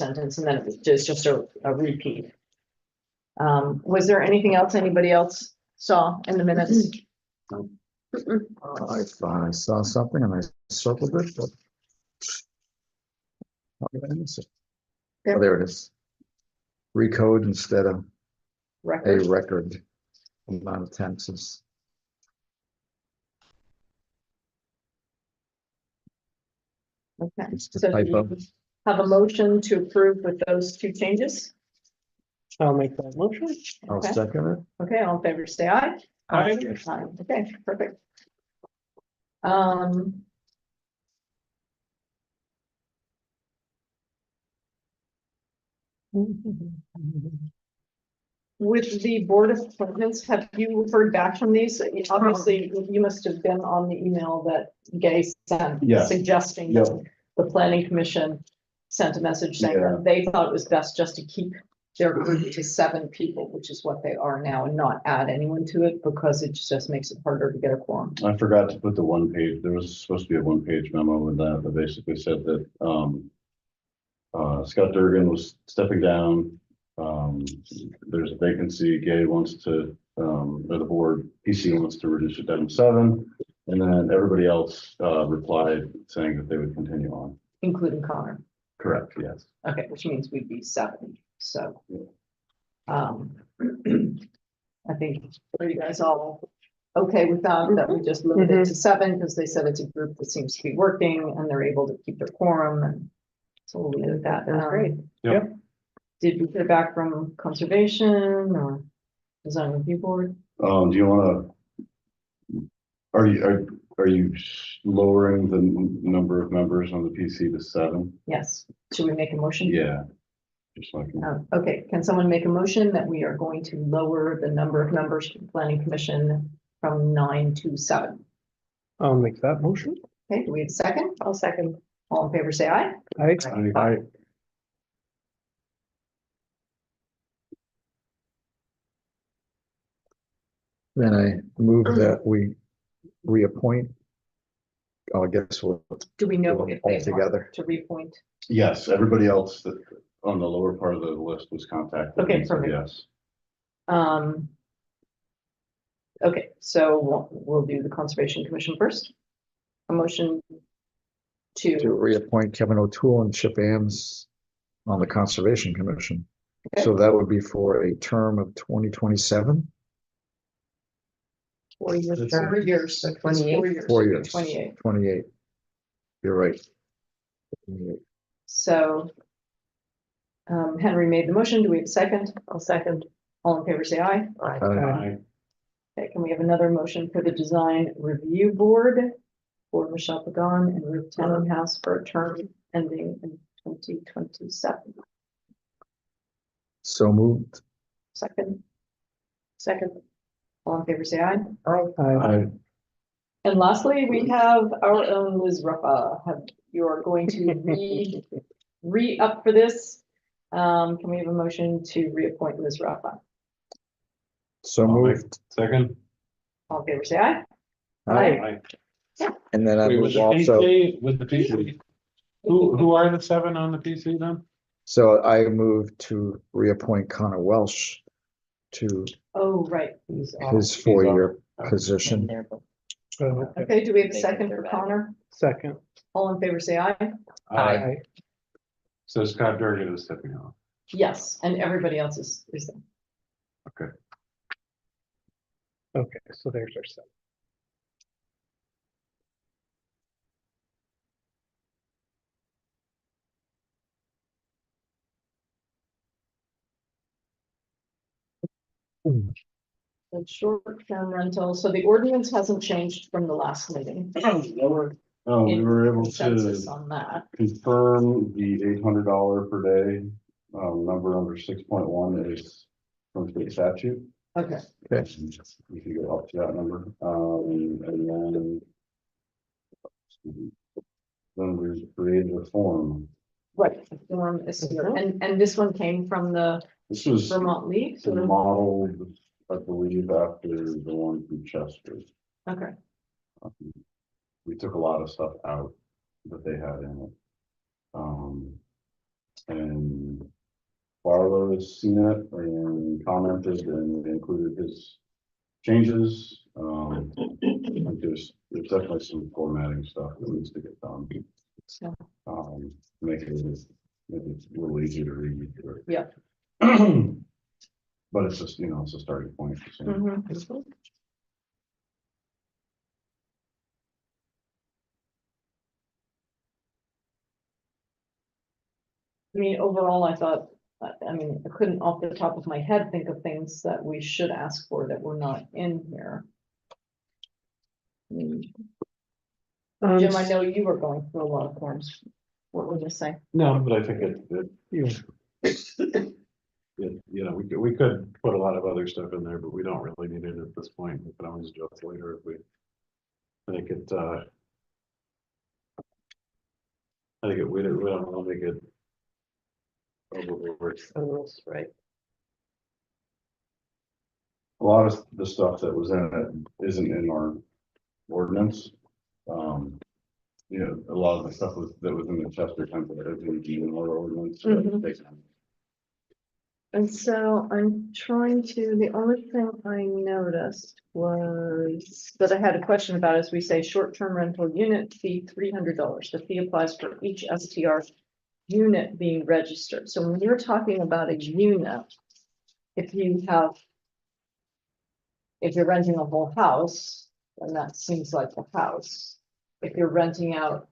sentence, and then it's just a repeat. Was there anything else anybody else saw in the minutes? I thought I saw something and I circled it, but how did I miss it? Oh, there it is. Recode instead of a Record. record amount of tenses. Okay, It's the so do typo. you have a motion to approve with those two changes? I'll make that motion. I'll Okay. second it. Okay, all in favor, say aye. Aye. Aye. Okay, perfect. With the board of appointments, have you heard back from these? Obviously, you must have been on the email that Gay sent Yes. suggesting Yep. that the planning commission sent a message saying Yeah. that they thought it was best just to keep their group to 7 people, which is what they are now, and not add anyone to it because it just makes it harder to get a quorum. I forgot to put the one page, there was supposed to be a one-page memo with that, that basically said that, Scott Durgan was stepping down. There's a vacancy, Gay wants to, or the board, PC wants to reduce it down to 7. And then everybody else, replied saying that they would continue on. Including Connor. Correct, yes. Okay, which means we'd be 7, so. I think, are you guys all okay with that we just limit it to 7, because they said it's a group that seems to be working and they're able to keep their quorum, and so we'll leave it at that. That's great. Yep. Did we hear back from conservation or design review board? Do you wanna, are you lowering the number of members on the PC to 7? Yes, should we make a motion? Yeah. Just like, Okay, can someone make a motion that we are going to lower the number of members to the planning commission from 9 to 7? I'll make that motion. Okay, do we have a second? I'll second. All in favor, say aye. Aye. Then I move that we reappoint. Oh, I guess we'll Do we know do if them they all together. want to reappoint? yes, everybody else that on the lower part of the list was contacted. Okay, and said perfect. Yes. Okay, so we'll do the Conservation Commission first. A motion to to, reappoint Kevin O'Toole and Chip Ames on the Conservation Commission. Okay. So that would be for a term of 2027. 4 years. That's 4 years. 28. 4 years. 28. 28. You're right. 28. So Henry made the motion. Do we have a second? I'll second. All in favor, say aye. Aye. Okay, can we have another motion for the design review board for Michelle Pagan and Ruth Tannenhouse for a term ending in 2027? So moved. Second. Second. All in favor, say aye. Aye. And lastly, we have our own Liz Ruffa. You are going to re-up for this. Can we have a motion to reappoint Liz Ruffa? So moved. Second. All in favor, say aye. Aye. And then I Wait, move also, with the PC, who are the 7 on the PC then? so I moved to reappoint Connor Welsh to Oh, right. his He's 4-year off. position. Okay, do we have a second for Connor? Second. All in favor, say aye. Aye. So Scott Durgan is stepping off. Yes, and everybody else is there. Okay, so there's our 7. The short-term rental, so the ordinance hasn't changed from the last meeting. We were able Consensus to on that. confirm the $800 per day, number under 6.1 is from state statute. Okay, Okay. We can go up to that number, and then we created a form. right, the form is here, and this one came from the This was Vermont League, so modeled, I believe, after the one from Chester. okay, We took a lot of stuff out that they had in it. And Barlow has seen it and commented and included his changes. I think there's definitely some formatting stuff that needs to get done. So, Make it a little easier to read. Yeah. But it's just, it's a starting point. So. mhm. I mean, overall, I thought, I mean, I couldn't off the top of my head think of things that we should ask for that were not in here. I mean, Jim, I know you were going through a lot of forms. What would you say? No, but I think You, we could put a lot of other stuff in there, but we don't really need it at this point. We can always adjust later if we. I think we don't want to make it. Overworked. Right. A lot of the stuff that was in it isn't in our ordinance. A lot of the stuff that was in the Chester template isn't in our ordinance. So Mhm. they- And so I'm trying to, the only thing I noticed was that I had a question about, as we say, short-term rental unit fee, $300. The fee applies for each STR unit being registered. So when you're talking about a unit, if you're renting a whole house, then that seems like a house. If you're renting out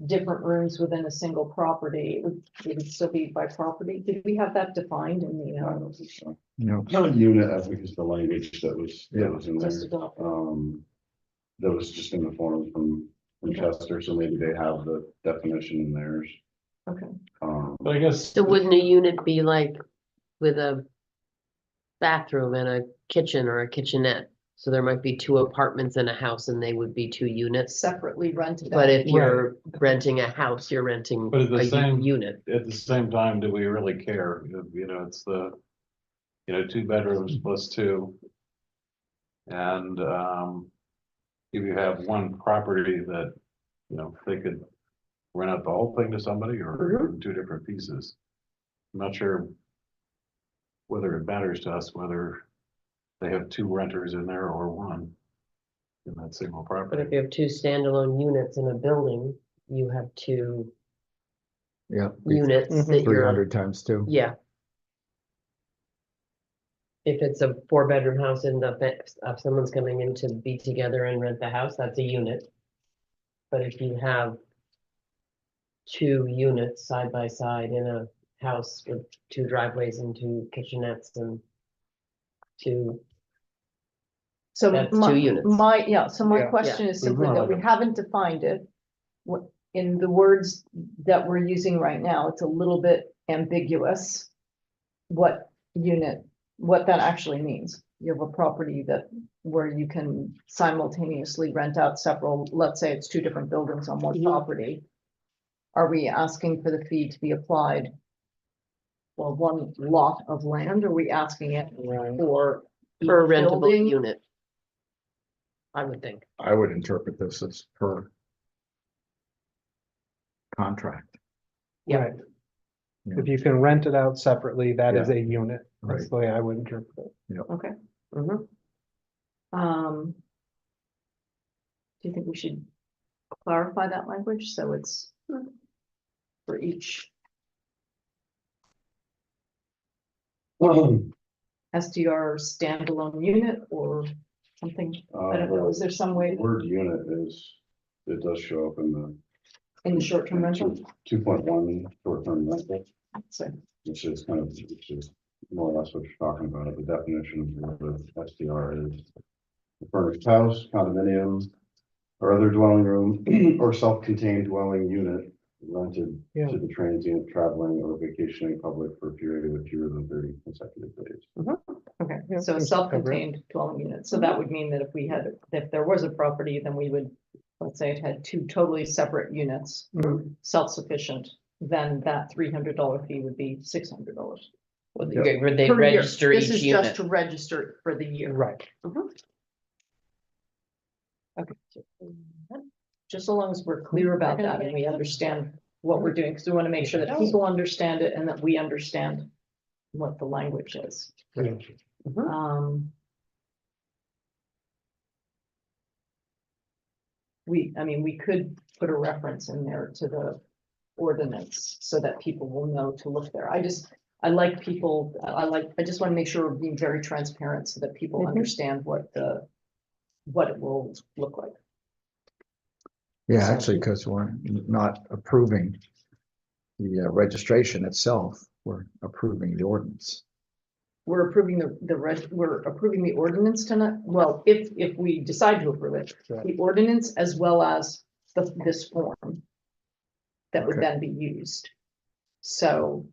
different rooms within a single property, it would still be by property. Did we have that defined in the? I don't think so. No, Not a unit, I think is the language that was in there. Just adopted. That was just in the form from Chester, so maybe they have the definition in theirs. Okay, But I guess. So wouldn't a unit be like with a bathroom and a kitchen or a kitchenette? So there might be two apartments in a house and they would be two units. separately rented But out. if you're renting a house, you're renting But at the a same- unit. At the same time, do we really care? It's the, 2 bedrooms plus 2. And, if you have one property that, they could rent out the whole thing to somebody or 2 different pieces. I'm not sure whether it matters to us, whether they have 2 renters in there or 1 in that single But if property. you have 2 standalone units in a building, you have 2 yeah. units that 300 times 2. Yeah. If it's a 4-bedroom house and if someone's coming in to be together and rent the house, that's a unit. But if you have 2 units side by side in a house with 2 driveways and 2 kitchenettes and 2, So That's my, 2 units. so my Yeah. question is We simply want that we them. haven't defined it. What, in the words that we're using right now, it's a little bit ambiguous. What unit, what that actually means. You have a property where you can simultaneously rent out several, let's say it's 2 different buildings on one property. Are we asking for the fee to be applied for one lot of land? Are we asking it right. for each for a rentable building? unit. I would think. I would interpret this as per contract. Yeah. Right. Yeah. If you can rent it out separately, that is Yeah. a unit. That's Right. the way I would interpret it. Okay. Mhm. Do you think we should clarify that language so it's for each SDR standalone unit or something? I don't know. Is there some The way word unit it does show up in the short-term rental? 2.1 short-term rental, So, which is more or less what you're talking about. The definition of what the SDR is: a furnished house, condominium, or other dwelling room or self-contained dwelling unit rented Yeah. to the transient traveling or vacationing public for a period of fewer than 30 consecutive days. okay, Yeah, so a seems self-contained dwelling unit. So that would mean that if there was a property, then we would, let's say it had 2 totally separate units, self-sufficient, then that $300 fee would be $600. Would Yeah. they per year. register This each is unit? just to register for the year. Right. Okay. Just so long as we're clear about that and we understand what we're doing, because we want to make sure that people understand it and that we understand what the language is. Mhm. I mean, we could put a reference in there to the ordinance so that people will know to look there. I just want to make sure we're being very transparent so that people understand what it will look like. Yeah, So- actually, because we're not approving the registration itself, we're approving the ordinance. We're approving we're approving the ordinance tonight. Well, if we decide to approve it, Right. the ordinance as well as this form that would Okay. then be used. So,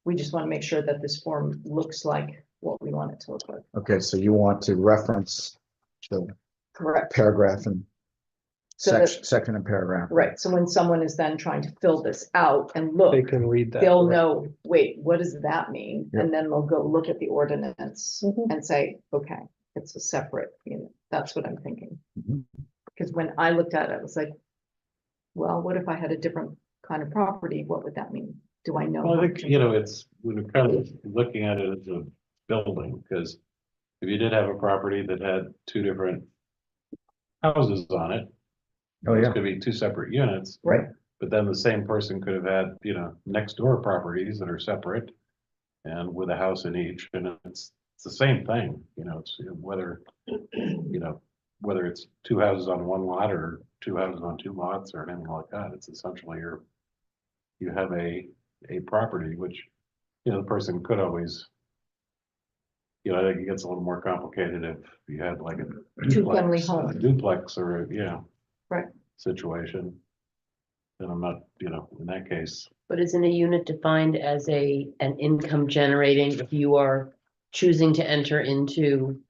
we just want to make sure that this form looks like what we want it to look like. Okay, so you want to reference the Correct. paragraph and So that- section and paragraph. Right. So when someone is then trying to fill this out and They look, can read that. they'll right. know, wait, what does that mean? Yeah. And then they'll go look at the ordinance Mhm. and say, okay, it's a separate unit. That's what I'm thinking. Mhm. Because when I looked at it, I was like, well, what if I had a different kind of property? What would that mean? Do I know? Well, how I think, to- you know, we're kind of looking at it as a building, because if you did have a property that had two different houses on it, Oh, those yeah. could be two separate units. Right. But then the same person could have had, you know, next door properties that are separate and with a house in each, and it's the same thing, you know, it's whether, you know, whether it's two houses on one lot or two houses on two lots or anything like that, it's essentially you have a property, which, you know, the person could always, you know, I think it gets a little more complicated if you had like a Two-family duplex, home. a duplex or, you know, Right. situation. Then I'm not, you know, in that case, But isn't a unit defined as an income generating if you are choosing to enter into?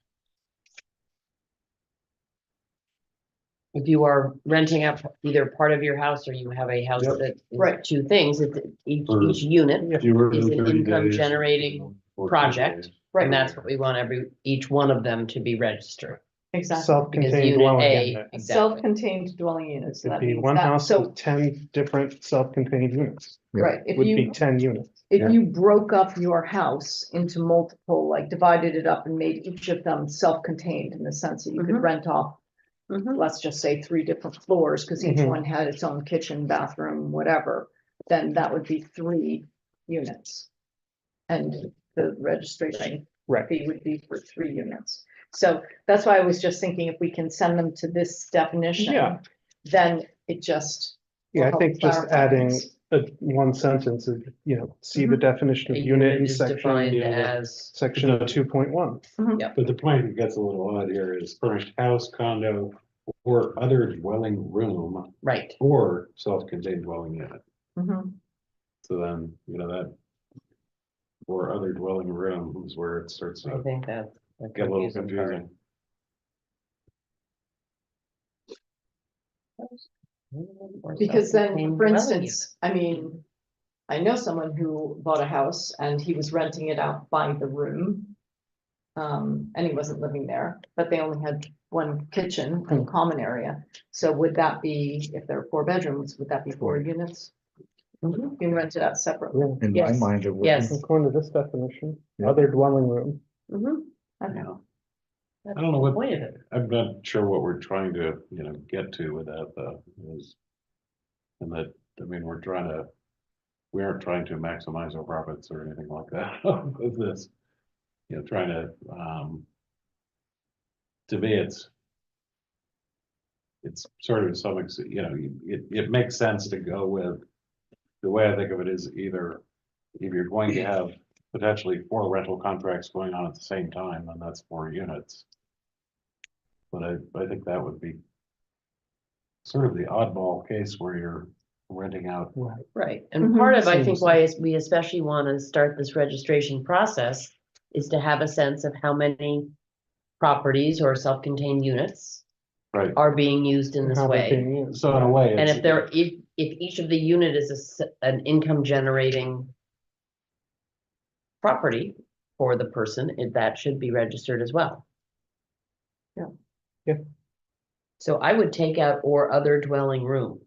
If you are renting out either part of your house or you have a house Yep. that is Right. two things, each For- unit, fewer Is than an 30 income days, generating 14 project. days. Right. and that's what we want each one of them to be registered. Exactly. Because Self-contained unit dwelling A, unit. exactly, Self-contained dwelling units. It'd That be means one that, house so, with 10 different self-contained units. Yeah. right, if Would be you, 10 units. if Yeah. you broke up your house into multiple, like divided it up and made each of them self-contained in the sense that you could Mhm. rent off, Mhm. let's just say 3 different floors, because each Mhm. one had its own kitchen, bathroom, whatever, then that would be 3 units. And the registration Right. fee would be for 3 units. So that's why I was just thinking if we can send them to this definition. Yeah. Then it just. will Yeah, I help think just clarify adding things. one sentence of, you know, see the Mhm. definition A of unit in is defined section, as, section 2.1. But the point that gets a little odd here is furnished house, condo, or other dwelling room, right, or self-contained dwelling unit. Mhm. So then, you know, that, or other dwelling room is where it starts I to think that's the get a little confusing part. confusing. Or Because then, self-contained for dwelling instance, I mean, I know someone who bought a house and he was renting it out by the room. And he wasn't living there, but they only had one kitchen and common area. So would that be, if there are 4 bedrooms, would that be 4 units? unit. You can rent it out separately. Yeah. In my Yes. mind, it would. Yes. According to this definition, Yeah. other dwelling room. Mhm. Okay. You know, That's I don't know the what- point of it. I'm not sure what we're trying to, you know, get to with that though, is. And that, I mean, we aren't trying to maximize our profits or anything like that with this. You know, trying to me, it's sort of some, you know, it makes sense to go with, the way I think of it is either, if you're going to have potentially 4 rental contracts going on at the same time, then that's 4 units. But I think that would be sort of the oddball case where you're renting out. Right. Right, and Mhm. part of, I think, Seems- why we especially want to start this registration process is to have a sense of how many properties or self-contained units Right. are being used in this How they're way. being used. So in a way. And it's- if each of the unit is an income generating property for the person, that should be registered as well. Yeah. Yeah. So I would take out or other dwelling room.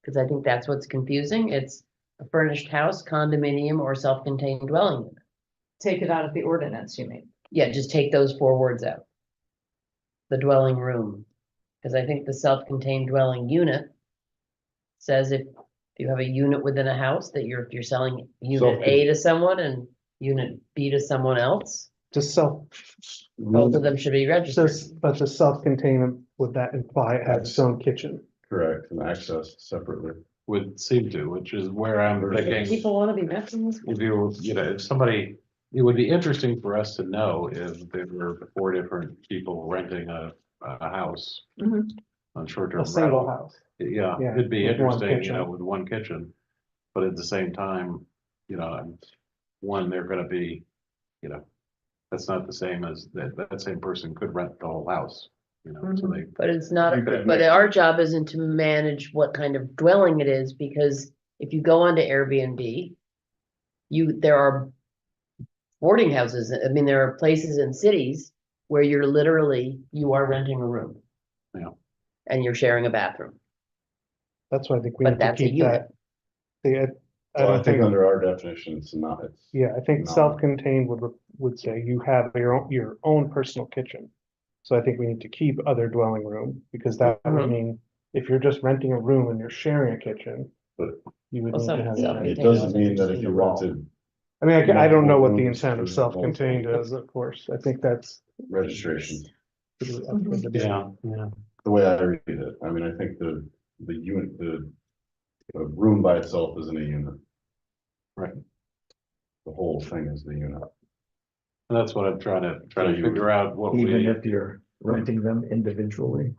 Because I think that's what's confusing. It's a furnished house, condominium, or self-contained dwelling unit. Take it out of the ordinance, you mean? Yeah, just take those 4 words out. The dwelling room, because I think the self-contained dwelling unit says if you have a unit within a house that if you're selling unit A to someone and unit B to someone else, Just self, both of them should be registered. but the self-contained, would that imply it has its own kitchen? Correct, and accessed separately. Would seem to, which is where I'm thinking, People want to be messing with. if if somebody, it would be interesting for us to know if there were 4 different people renting a house Mhm. on short-term A single rental. house. Yeah, Yeah, it'd be with one interesting, kitchen. with one kitchen, but at the same time, one, they're gonna be, that's not the same as that same person could rent the whole house, so they. But it's not, You could but make- our job isn't to manage what kind of dwelling it is, because if you go onto Airbnb, there are boarding houses, I mean, there are places in cities where you are renting a room. Yeah. And you're sharing a bathroom, That's why I think we but need to that's a keep unit. that. I Well, I don't think think, under our definition, it's not, it's. yeah, I think No. self-contained would say you have your own personal kitchen. So I think we need to keep other dwelling room, because that would Mhm. mean if you're just renting a room and you're sharing a kitchen. But- You would Well, need some- to have. some- that. It doesn't mean that if you rented I mean, I don't know what the multiple intent of rooms for self-contained multiple- is, of course. I think that's. registration, Up to the debate. Yeah. the way I read it, I mean, I think the unit, the room by itself isn't a unit. Right. The whole thing is the unit. And that's what I'm trying to you- figure out what Even if you're renting them individually.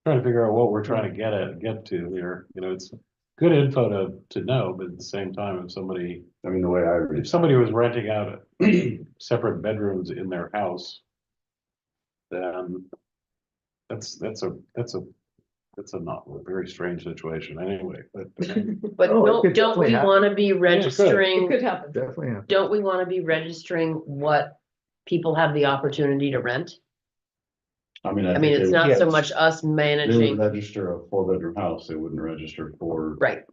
trying to figure out what we're trying to get to here, it's good info to know, but at the same time, I mean, the way I read if it, somebody was renting out separate bedrooms in their house, then that's not a very strange situation anyway, but But Oh, it don't, could don't we definitely happen. wanna be It registering, could happen. Definitely have. don't we wanna be registering what people have the opportunity to rent? I mean, I mean, it's not so yes. much us They would managing, register a 4-bedroom house, they wouldn't register for. right,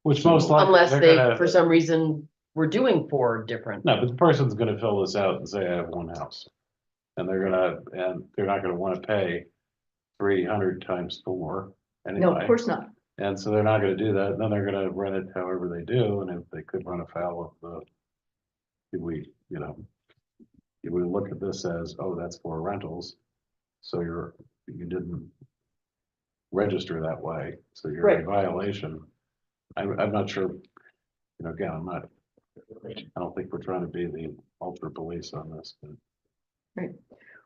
which most likely unless they're they, gonna. for some reason, we're doing 4 different. No, but the person's gonna fill this out and say, I have one house. And they're not gonna wanna pay 300 times 4 No, anyway. of course not. And so they're not gonna do that, then they're gonna rent it however they do, and if they could run afoul of if we look at this as, oh, that's for rentals, so you didn't register that way, so you're in violation. I'm not sure, again, I don't think we're trying to be the ultra police on this, but.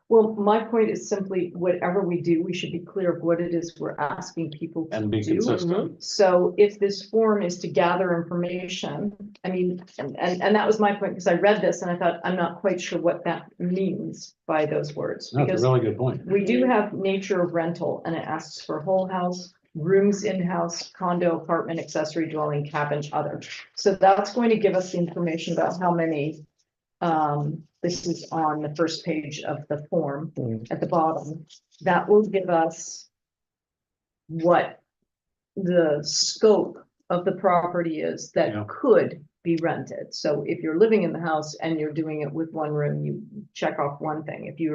Well, my point is simply, whatever we do, we should be clear of what it is we're asking people to And be do. consistent. So if this form is to gather information, I mean, and that was my point, because I read this and I thought, I'm not quite sure what that means by those words. That's Because a really good point. we do have nature of rental, and it asks for whole house, rooms in-house, condo, apartment, accessory dwelling, cabin, other. So that's going to give us the information about how many. This is on the first page of the form Mm. at the bottom. That will give us what the scope of the property is Yeah. that could be rented. So if you're living in the house and you're doing it with one room, you check off one thing. If you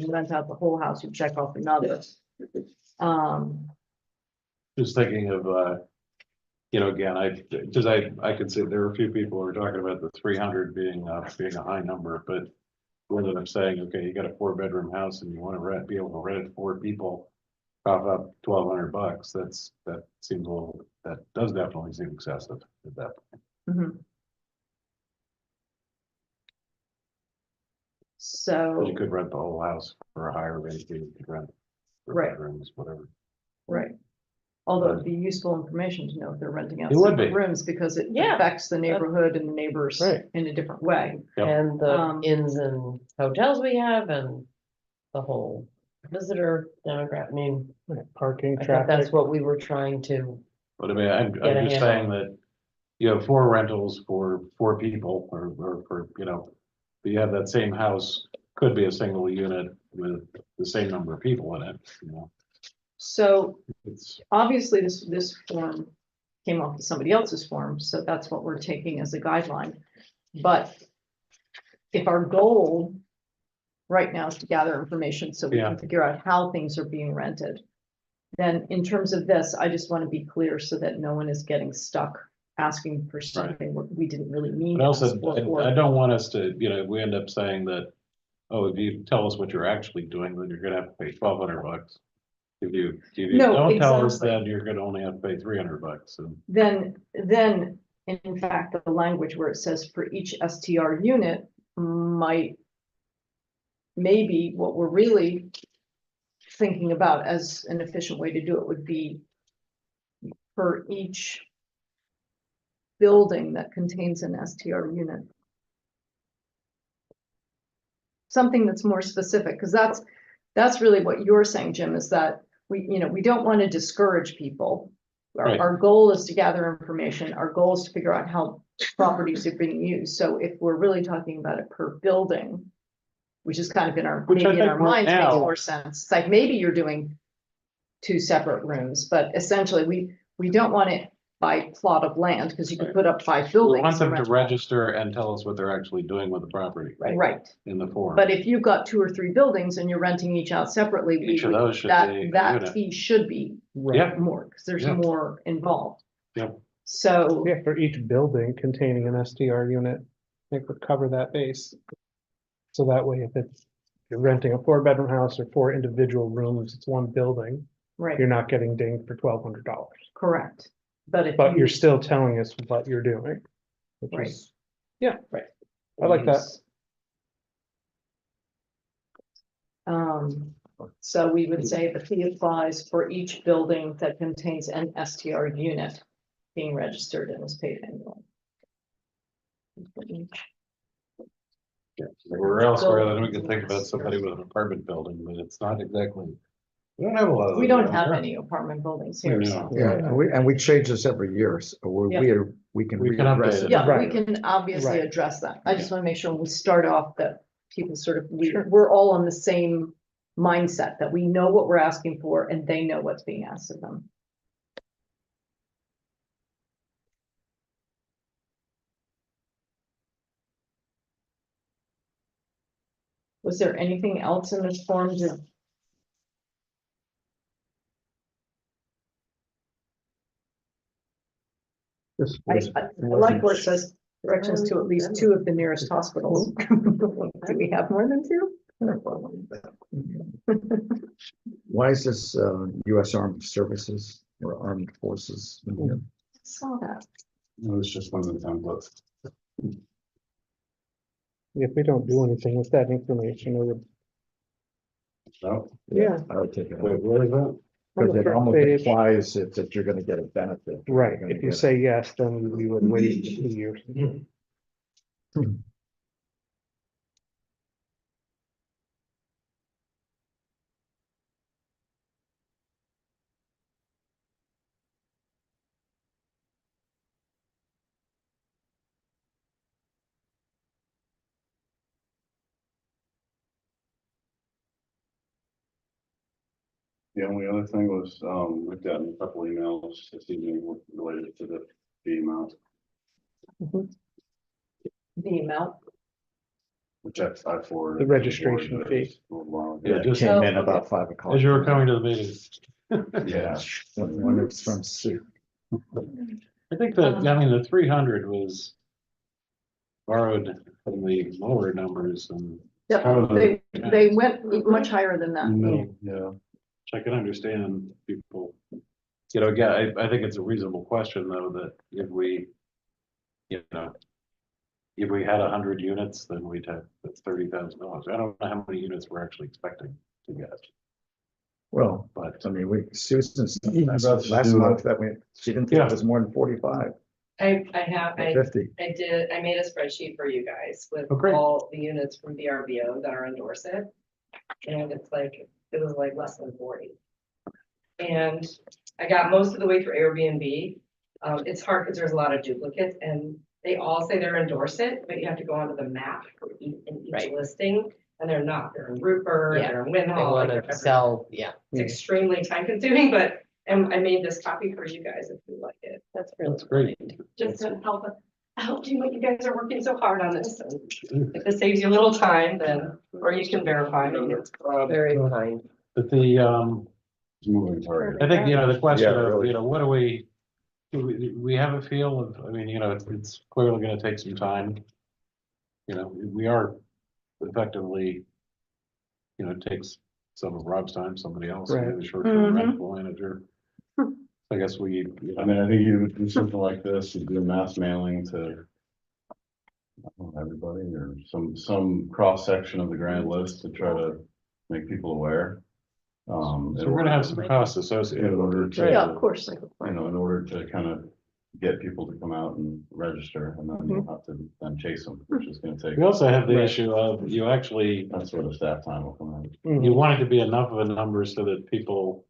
rent out the whole house, you check off another. Just thinking of, again, because I could say there are a few people who are talking about the 300 being a high number, but whether I'm saying, okay, you got a 4-bedroom house and you want to be able to rent it to 4 people, cough up $1,200, that seems that does definitely seem excessive at that point. mhm. So. But you could rent the whole house for a higher rate, you could rent for Right. bedrooms, whatever. Right. Although it'd be useful information to know if they're renting out It would separate be. rooms, because it Yeah. affects the neighborhood and the neighbors Right. in a different way. Yep. And the Um, inns and hotels we have and the whole visitor demographic, I mean, Parking, I thought that's traffic. what we were trying to, But I mean, I'm Get a just saying that you have 4 rentals for 4 people or for, but you have that same house, could be a single unit with the same number of people in it, So it's. obviously this form came off of somebody else's form, so that's what we're taking as a guideline. But if our goal right now is to gather information so we Yeah. can figure out how things are being rented, then in terms of this, I just want to be clear so that no one is getting stuck asking for something we didn't really mean. But to also, ask for, I or- don't want us to, we end up saying that, oh, if you tell us what you're actually doing, then you're gonna have to pay $1,200. If you No, don't tell us exactly. that, you're gonna only have to pay $300, and Then, in fact, the language where it says for each STR unit might, maybe what we're really thinking about as an efficient way to do it would be for each building that contains an STR unit. Something that's more specific, because that's really what you're saying, Jim, is that we don't want to discourage people. Right. Our goal is to gather information. Our goal is to figure out how properties are being used. So if we're really talking about it per building, which is kind of in our, Which I maybe in think our right minds makes now- more sense. It's like maybe you're doing 2 separate rooms, but essentially we don't want it by plot of land, because you could put up 5 we buildings. want them to around- register and tell us what they're actually doing with the property Right, in the form. but if you've got 2 or 3 buildings and you're renting each out separately, Each of those should be a that unit. fee should be Yeah, more, because there's Yeah. more involved. Yep. So, Yeah, for each building containing an STR unit, I think would cover that base. So that way, if you're renting a 4-bedroom house or 4 individual rooms, it's one building, right, you're not getting dinged for $1,200. correct, but if But you you're still telling us what you're doing. Which Right. is, yeah, I like that. use. So we would say the fee applies for each building that contains an STR unit being registered and is paid annually. or elsewhere, then we can think about somebody with an apartment building, but it's not exactly. We don't have a lot of. We those don't around have here. any apartment buildings We here, know. so. Yeah, and we change this every year, so we can We can readdress update it. it. Yeah, we Right. can obviously Right. address that. I just want to make sure when we start off that people sort of, Sure. we're all on the same mindset, that we know what we're asking for and they know what's being asked of them. Was there anything else in this form to? This I was- like where it says directions to at least 2 of the nearest hospitals. Do we have more than 2? Why is this US Armed Services or Armed Forces? in here? Saw that. It was just one of the templates. If we don't do anything with that information, it would, So, yeah, I would take it. wait, what is that? On Because the it front almost page. implies that you're gonna get a benefit. right. You're gonna If you get- say yes, then we would wait 2 years. The only other thing was, we've gotten a couple emails this evening related to the fee amount, The amount. which I forwarded. The registration to the board, fee. a little while ago. Yeah, It just came in Oh, about 5 o'clock. as you were coming to the meeting. Yeah, When it's from Sue. I think that, I mean, the 300 was borrowed from the lower numbers and. Yep, they went much higher than that. no, yeah. Which I can understand people. Again, I think it's a reasonable question, though, that if we, if we had 100 units, then we'd have, that's $30,000. I don't know how many units we're actually expecting to get, Well, but I mean, Susan said About last Sue. month that she didn't think Yeah. it was more than 45 I or 50. I made a spreadsheet for you guys with Oh, great. all the units from VRBO that are in Dorset. And it was like less than 40. And I got most of the way through Airbnb. It's hard because there's a lot of duplicates and they all say they're in Dorset, but you have to go onto the map for in each Right. listing. And they're not, they're in Rupert, Yeah. they're in They Winhall. like, want they're to everywhere. sell, yeah. It's extremely time consuming, but, and I made this copy for you guys if you like it. That's really That's great. kind. just to help you, what you guys are working so hard on this. And if it saves you a little time, then, or you can verify. Very kind. But the, It's moving target. I think, the question Yeah, of, really. what do we have a feel of, I mean, it's clearly gonna take some time. We are effectively, it takes some of Rob's time, somebody else, Right. the short-term Mhm. rental manager. I guess we, I mean, I think you would do something like this, you'd do a mass mailing to I don't know, everybody or some cross-section of the grand list to try to make people aware. so we're gonna have some costs associated In with order it. to, Yeah, of course. in order to kind of get people to come out and register, and then you'll have to then chase them, which is gonna take, We also have the Right. issue of you actually, that's where the staff time will come in. you Mhm. want it to be enough of a number so that people,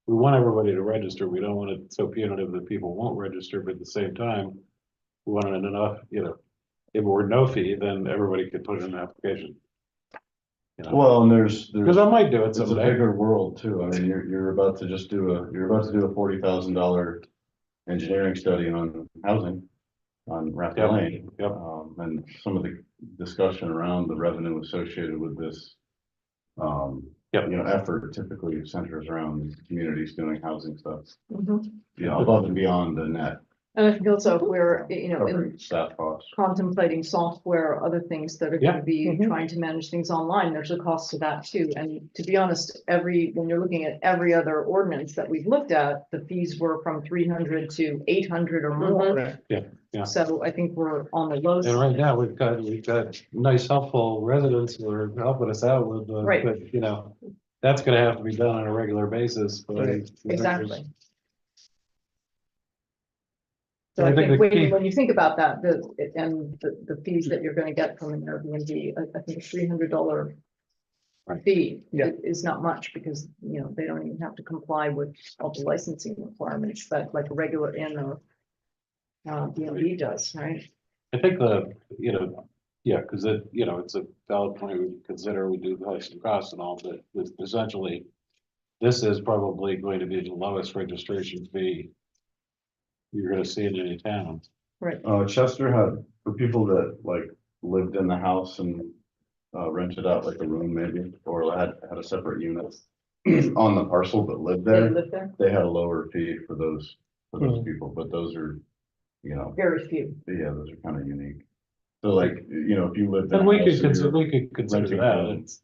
we want everybody to register. We don't want it so punitive that people won't register, but at the same time, we want it enough, if it were no fee, then everybody could put in an application. Well, and there's, Because I might do it it's a someday. bigger world too. I mean, you're about to just do a $40,000 engineering study on housing on Raft Yep, Lane. yep. And some of the discussion around the revenue associated with this. Yep. Effort typically centers around communities doing housing stuff, Mhm. above and beyond the net. And I think also if we're, Covering staff costs. contemplating software, other things that are Yeah. gonna be Mhm. trying to manage things online, there's a cost to that too. And to be honest, when you're looking at every other ordinance that we've looked at, the fees were from 300 to 800 or more. Right. Yeah. So I think we're on the low And side. right now, we've got nice, helpful residents who are helping us out with, Right. but, that's gonna have to be done on a regular basis. But Right. Exactly. So I I think think the key- when you think about that, the fees that you're gonna get from an Airbnb, I think a $300 Right. fee Yeah. is not much because, they don't even have to comply with all the licensing requirements, but like a regular inn or B&B does, right? I think because it's a valid point, we consider, we do the some costs and all, but essentially, this is probably going to be the lowest registration fee you're gonna see in any town. Chester had, for people that like lived in the house and rented out like a room maybe, or had a separate unit on the parcel but lived They there, live there, they had a lower fee for those Hmm. people, but those are, very few. yeah, those are kind of unique. So like, if you lived in And a we house could and consider, you're we could consider renting that, from- it's,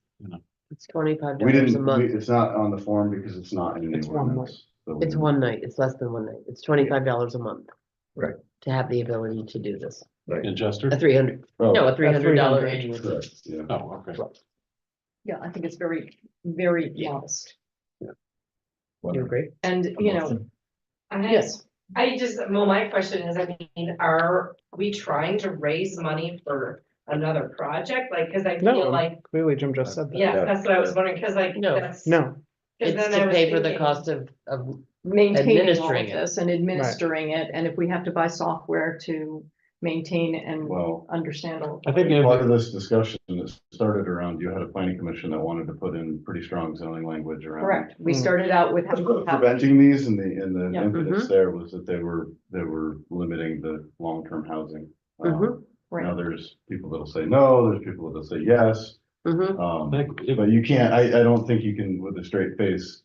It's $25 We a didn't, month. it's not on the form because it's not in the It's one ordinance. so we It's didn't- one night. It's less than one night. It's $25 a month. Right. To have the ability to do this. in Chester. A 300, Oh, no, a $300 $300. annual. fee. correct, yeah. Oh, okay. Yeah, I think it's very, very modest. You agree? And, yes, Well, my question is, are we trying to raise money for another project? Like, cause I feel No, like, clearly Jim just said that. yeah, that's what I was wondering, cause like, No. that's. No, 'cause It's then I to was pay for the thinking- cost of, maintaining all of Administering it. this and administering it, and if we have to buy software to maintain and Well, understand all. I think part of this discussion that started around, you had a planning commission that wanted to put in pretty strong zoning language around. Correct, we Hmm. started out with. Preventing these and the Yeah. impetus there was that they were limiting the long-term housing. Mhm. Right. Now there's people that'll say no, there's people that'll say yes. mhm. But you can't, I don't think you can with a straight face,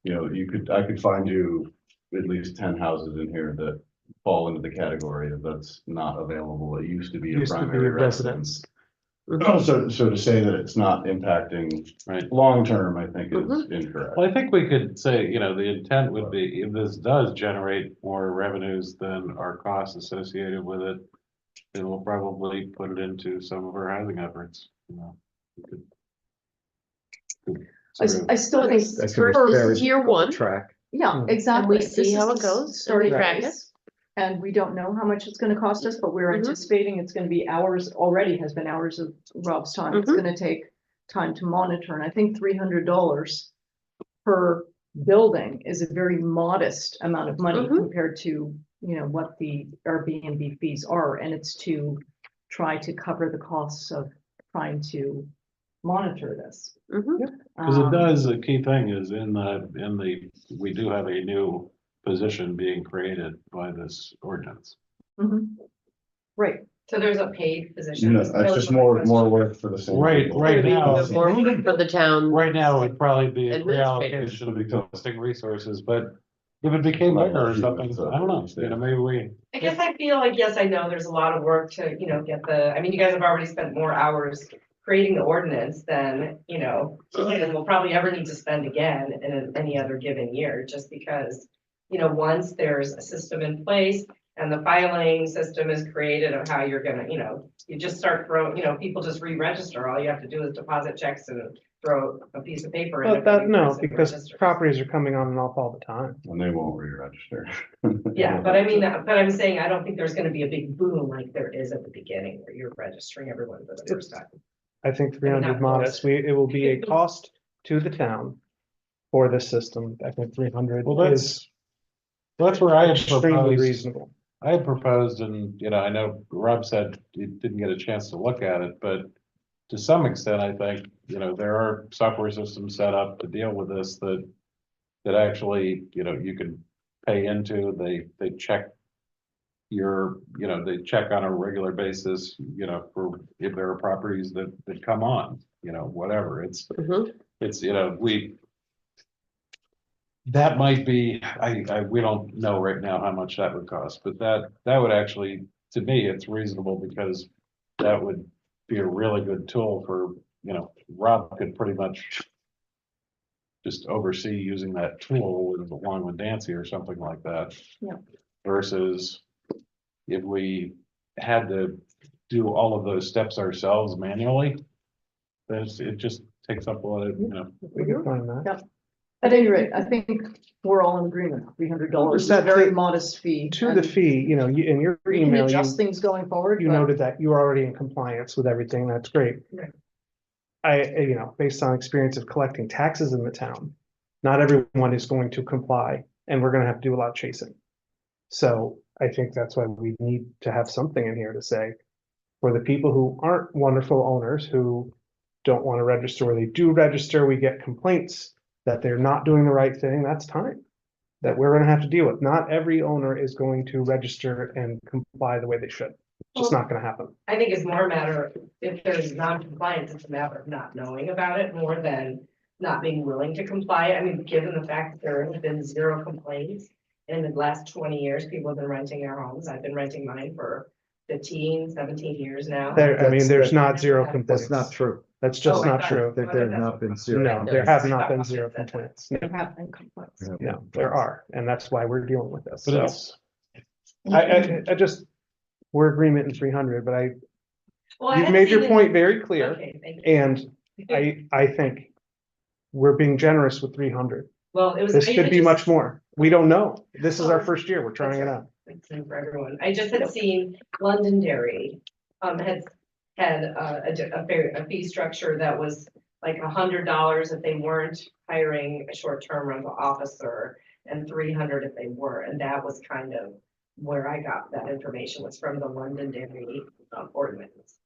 I could find you at least 10 houses in here that fall into the category of that's not available. It used to be a used to be primary a residence. residence. So to say that it's not impacting Right. long-term, I think is incorrect. Well, I think we could say, the intent would be, if this does generate more revenues than our costs associated with it, then we'll probably put it into some of our housing efforts, We could sort of- I still think. That could be first- very year one. Track. Yeah, Hmm. exactly. And we see This how is it the goes, and starting we track it. place, and we don't know how much it's gonna cost us, but we're Mhm. anticipating it's gonna be hours, already has been hours of Rob's time. It's Mhm. gonna take time to monitor, and I think $300 per building is a very modest amount of money Mhm. compared to, what the Airbnb fees are, and it's to try to cover the costs of trying to monitor this. Mhm. Cause it Um, does, the key thing is we do have a new position being created by this ordinance. Mhm. Right, So there's a paid position. No, That it's was just my more question. work for the same. Right, people. right Maybe now- the more work for the town. Right now, it'd probably be a Administrative. reallocation of existing resources, but if it became bigger or something, I don't know, you know, maybe we. I guess I feel like, yes, I know there's a lot of work to, get I mean, you guys have already spent more hours creating the ordinance than, and we'll probably ever need to spend again in any other given year, just because, once there's a system in place and the filing system is created of how you're gonna, you just start throwing, people just re-register. All you have to do is deposit checks and throw a piece of paper in. But if that, any no, person because registers. properties are coming on and off all the time. And they won't re-register. Yeah, but I mean, but I'm saying, I don't think there's gonna be a big boom like there is at the beginning where you're registering everyone for the first time. I think three not hundred modest, it will be a cost to the town for this system. I think 300 Well, is that's where I had extremely proposed, reasonable. I had proposed, and, I know Rob said he didn't get a chance to look at it, but to some extent, I think, there are software systems set up to deal with this that actually, you can pay into, they check they check on a regular basis, for if there are properties that come on, whatever, Mhm. it's, that might be, we don't know right now how much that would cost, but that would actually, to me, it's reasonable because that would be a really good tool for, Rob could pretty much just oversee using that tool along with Nancy or something like that. Yeah. Versus if we had to do all of those steps ourselves manually, then it just takes up a lot of, We can find that. at any rate, I think we're all in agreement, $300 is a That very to- modest fee. To the and fee, in your We can email, adjust things going forward, you but noted that you were already in compliance with everything. That's great. Right. Based on experience of collecting taxes in the town, not everyone is going to comply, and we're gonna have to do a lot of chasing. So I think that's why we need to have something in here to say, for the people who aren't wonderful owners, who don't want to register, or they do register, we get complaints that they're not doing the right thing, that's time that we're gonna have to deal with. Not every owner is going to register and comply the way they should. It's just not gonna happen. I think it's more a matter, if there's non-compliance, it's a matter of not knowing about it more than not being willing to comply. I mean, given the fact that there have been 0 complaints in the last 20 years, people have been renting their homes. I've been renting mine for 15, 17 years now. There's not 0 That's complaints. That's not true. That's just Oh, I not thought- true. There have not been zero. No, there have not been 0 complaints. there have been complaints. No, there are, and that's why we're dealing with this. but So it's. I just, we're agreement in 300, but Well, I you've had made your seen point it- very clear, Okay, thank you. and I think we're being generous with 300. Well, it was. This I could had be just- much more. We don't know. This is our Oh, first year. We're trying it that's out. It's in for everyone. I just had seen Londonderry, had a fee structure that was like $100 if they weren't hiring a short-term rental officer and 300 if they were, and that was kind of where I got that information, was from the Londonderry ordinance.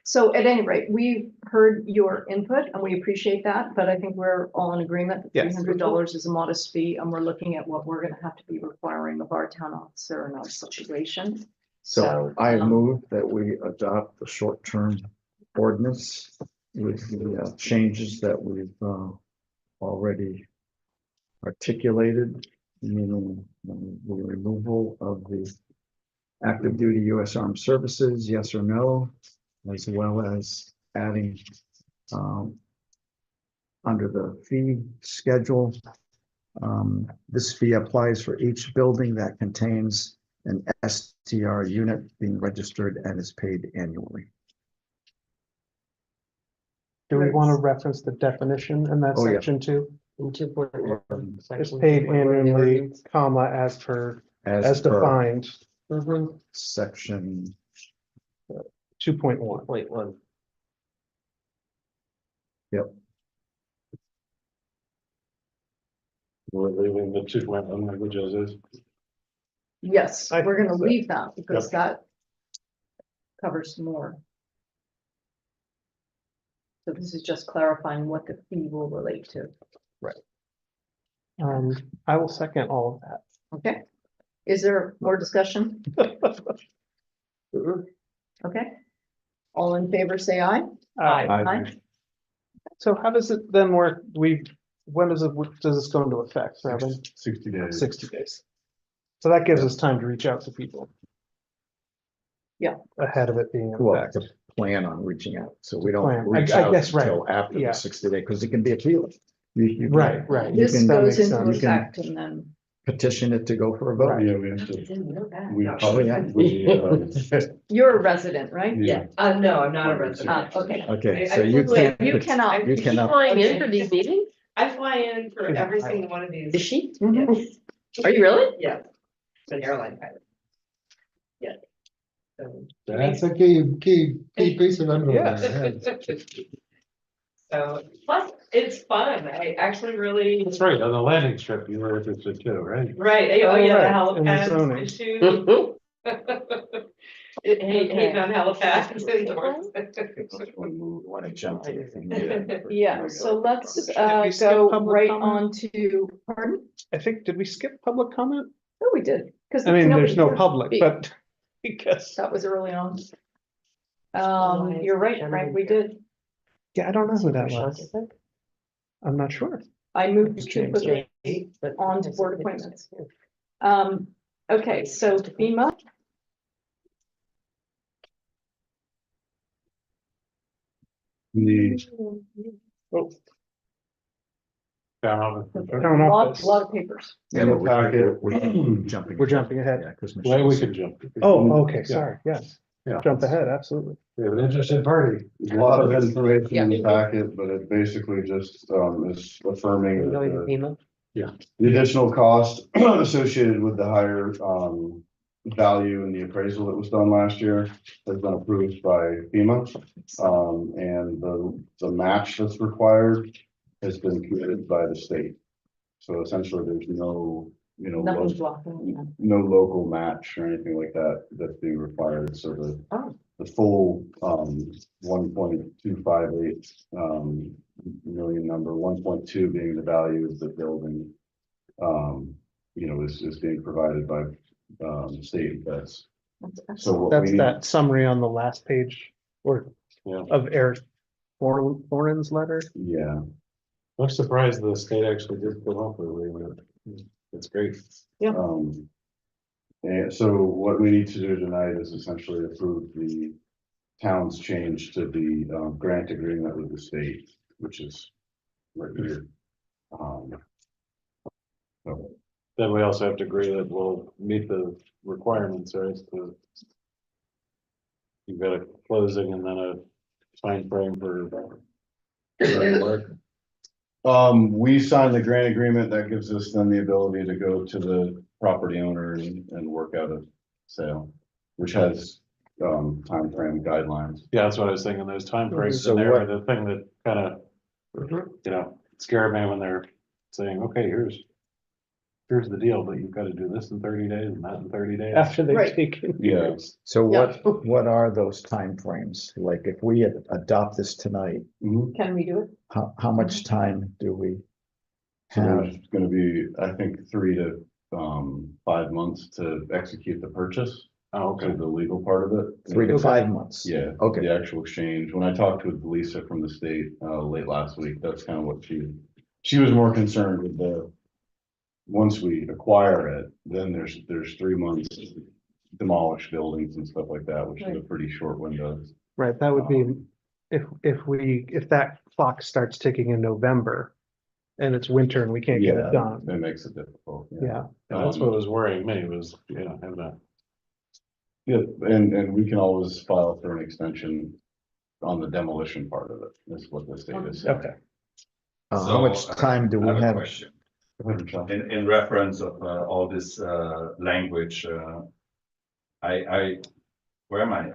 So at any rate, we've heard your input and we appreciate that, but I think we're all in agreement that Yes. $300 is a modest fee, and we're looking at what we're gonna have to be requiring of our town officer in our situation. So I um, move that we adopt the short-term ordinance with the changes that we've already articulated, meaning the removal of the active duty U.S. Armed Services, yes or no, as well as adding under the fee schedule. This fee applies for each building that contains an STR unit being registered and is paid annually. Do we want to reference the definition in that Oh, yeah. section too? In 2.1. It's section paid 2.1 of the annually, ordinance. comma, as per, as As per defined, Mhm. section, 2.1. 2.1. We're leaving the 2.1 language as is. Yes, I we're gonna think so. leave that because that covers more. So this is just clarifying what the fee will relate to. I will second all of that. Okay. Is there more discussion? Okay. All in favor, say aye. Aye. So how does it then work? When does this go into effect? Seven, 60 days. 60 days. So that gives us time to reach out to people. Yeah. Ahead of it being in Well, effect. to plan on reaching out, so we don't Plan. reach I out guess, right. until after Yeah. the 60 day, because it can be appealed. You Right, right. You This can- That goes makes into sense. You can- effect and then, petition it to go for a vote. Right. Yeah, we have to, Didn't know that. we, Oh, yeah. you're a resident, right? yeah. No, I'm not a resident. Okay. Okay, I so you flew can't. in. You cannot. You Is she cannot, flying in for these meetings? I fly in for every single one of these. Is she? Yes. Are you really? Yeah, an airline pilot. Yeah. So- That's a key piece of info. So, plus, it's fun, I actually really, That's right, on the landing strip, you were interested too, right? right, oh Oh, yeah, right, the and the Halifax zoning. issue. Hating on Halifax. want to jump to the thing. Yeah, so let's Should we skip go public right comment? on to, pardon? I think, did we skip public comment? Oh, we did. Because I mean, there's no public, but I guess, That was early on. You're right, Frank, we did. yeah, I don't know who that Sean, was. is it? I'm not sure. I moved too James. quickly. But- On to board appointments. Okay, so FEMA, The, Down on the- Town office. lot of papers. Yeah, but packet. we're jumping. We're jumping ahead. Yeah, because Well, we can jump. Oh, okay, Yeah. sorry, yes. Yeah. Jump ahead, absolutely. We have an interested party. a lot of information in the packet, but it basically just, is affirming that Going to the FEMA? the additional cost associated with the higher, value in the appraisal that was done last year has been approved by FEMA. And the match that's required has been committed by the state. So essentially, there's no, Nothing's blocking. no local match or anything like that that's being required, so Oh. the full, 1.258, million number, 1.2 being the value of the building. Is being provided by, state vets. So what That's we, that summary on the last page or Yeah. of Eric Warren's letter. yeah, I'm surprised the state actually did come up with it. It's great. and so what we need to do tonight is essentially approve the town's change to the, grant agreement with the state, which is right here. So, Then we also have to agree that we'll meet the requirements, right? So you've got a closing and then a time frame for work. we signed the grant agreement that gives us then the ability to go to the property owner and work out a sale, which has, timeframe guidelines. Yeah, that's what I was thinking, those timeframes So in there are what- the thing that kind of, scare me when they're saying, okay, here's the deal, but you've got to do this in 30 days and that in 30 days. After they've Right. taken. Yeah. So Yeah. what are those timeframes? Like if we adopt this tonight, Mhm. Can we do it? how much time do we So have? there's gonna be, I think, 3 to 5 months to execute the purchase, Oh, so okay. the legal part of it. 3 to 5 months? Yeah. Okay. The actual exchange. When I talked with Lisa from the state, late last week, that's kind of what she was more concerned with once we acquire it, then there's 3 months to demolish buildings and stuff like that, which is a pretty short window. Right, that would be, if that clock starts ticking in November and it's winter and we can't get Yeah, it done, that makes it difficult. yeah. That's what was worrying me was, having a, Yeah, and we can always file for an extension on the demolition part of it, is what the state is saying. Okay. How much time do we I have a have? question. Go ahead, Michelle. In reference of all this language, where am I?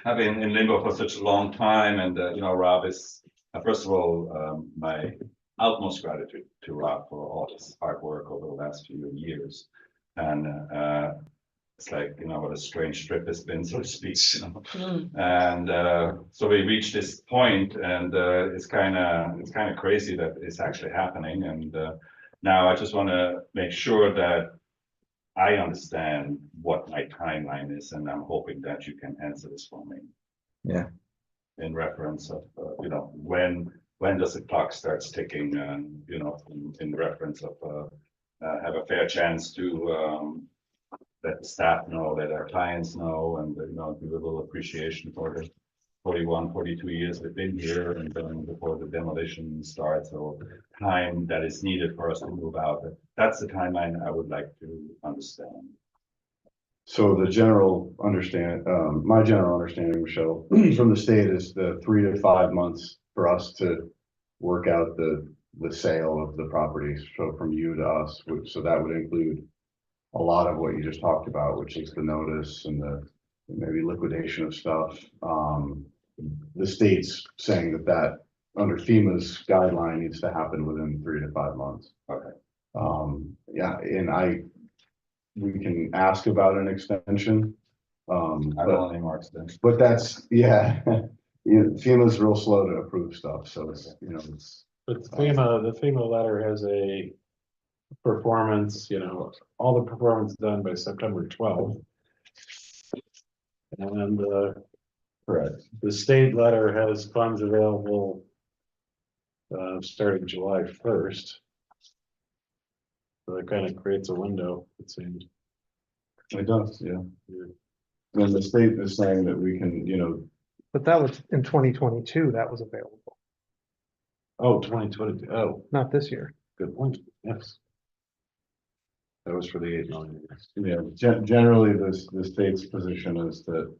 I've been in limbo for such a long time, and Rob is first of all my utmost gratitude to Rob for all his hard work over the last few years, and it's like what a strange trip it's been, so to speak. And so we reached this point, and it's kind of crazy that it's actually happening, and Now, I just want to make sure that I understand what my timeline is, and I'm hoping that you can answer this for me. Yeah. In reference of, when does the clock starts ticking, and, in reference of, have a fair chance to, let the staff know, let our clients know, and, give a little appreciation for the 41, 42 years they've been here, and then before the demolition starts, or time that is needed for us to move out. That's the timeline I would like to understand. So the my general understanding, Michelle, from the state is the 3 to 5 months for us to work out the sale of the properties. So from you to us, so that would include a lot of what you just talked about, which is the notice and the maybe liquidation of stuff. The state's saying that under FEMA's guideline needs to happen within 3 to 5 months. Okay. Yeah, and we can ask about an extension. I don't want any more extension. But that's, yeah, FEMA's real slow to approve stuff, so it's, But the FEMA letter has a performance, all the performance done by September 12th. And, correct. the state letter has funds available, starting July 1st. So that kind of creates a window, it seems. It does, yeah. And the state is saying that we can, But that was in 2022, that was available, Oh, 2022. Oh, not this year. good point. Yes. That was for the 8 million. generally, the state's position is that,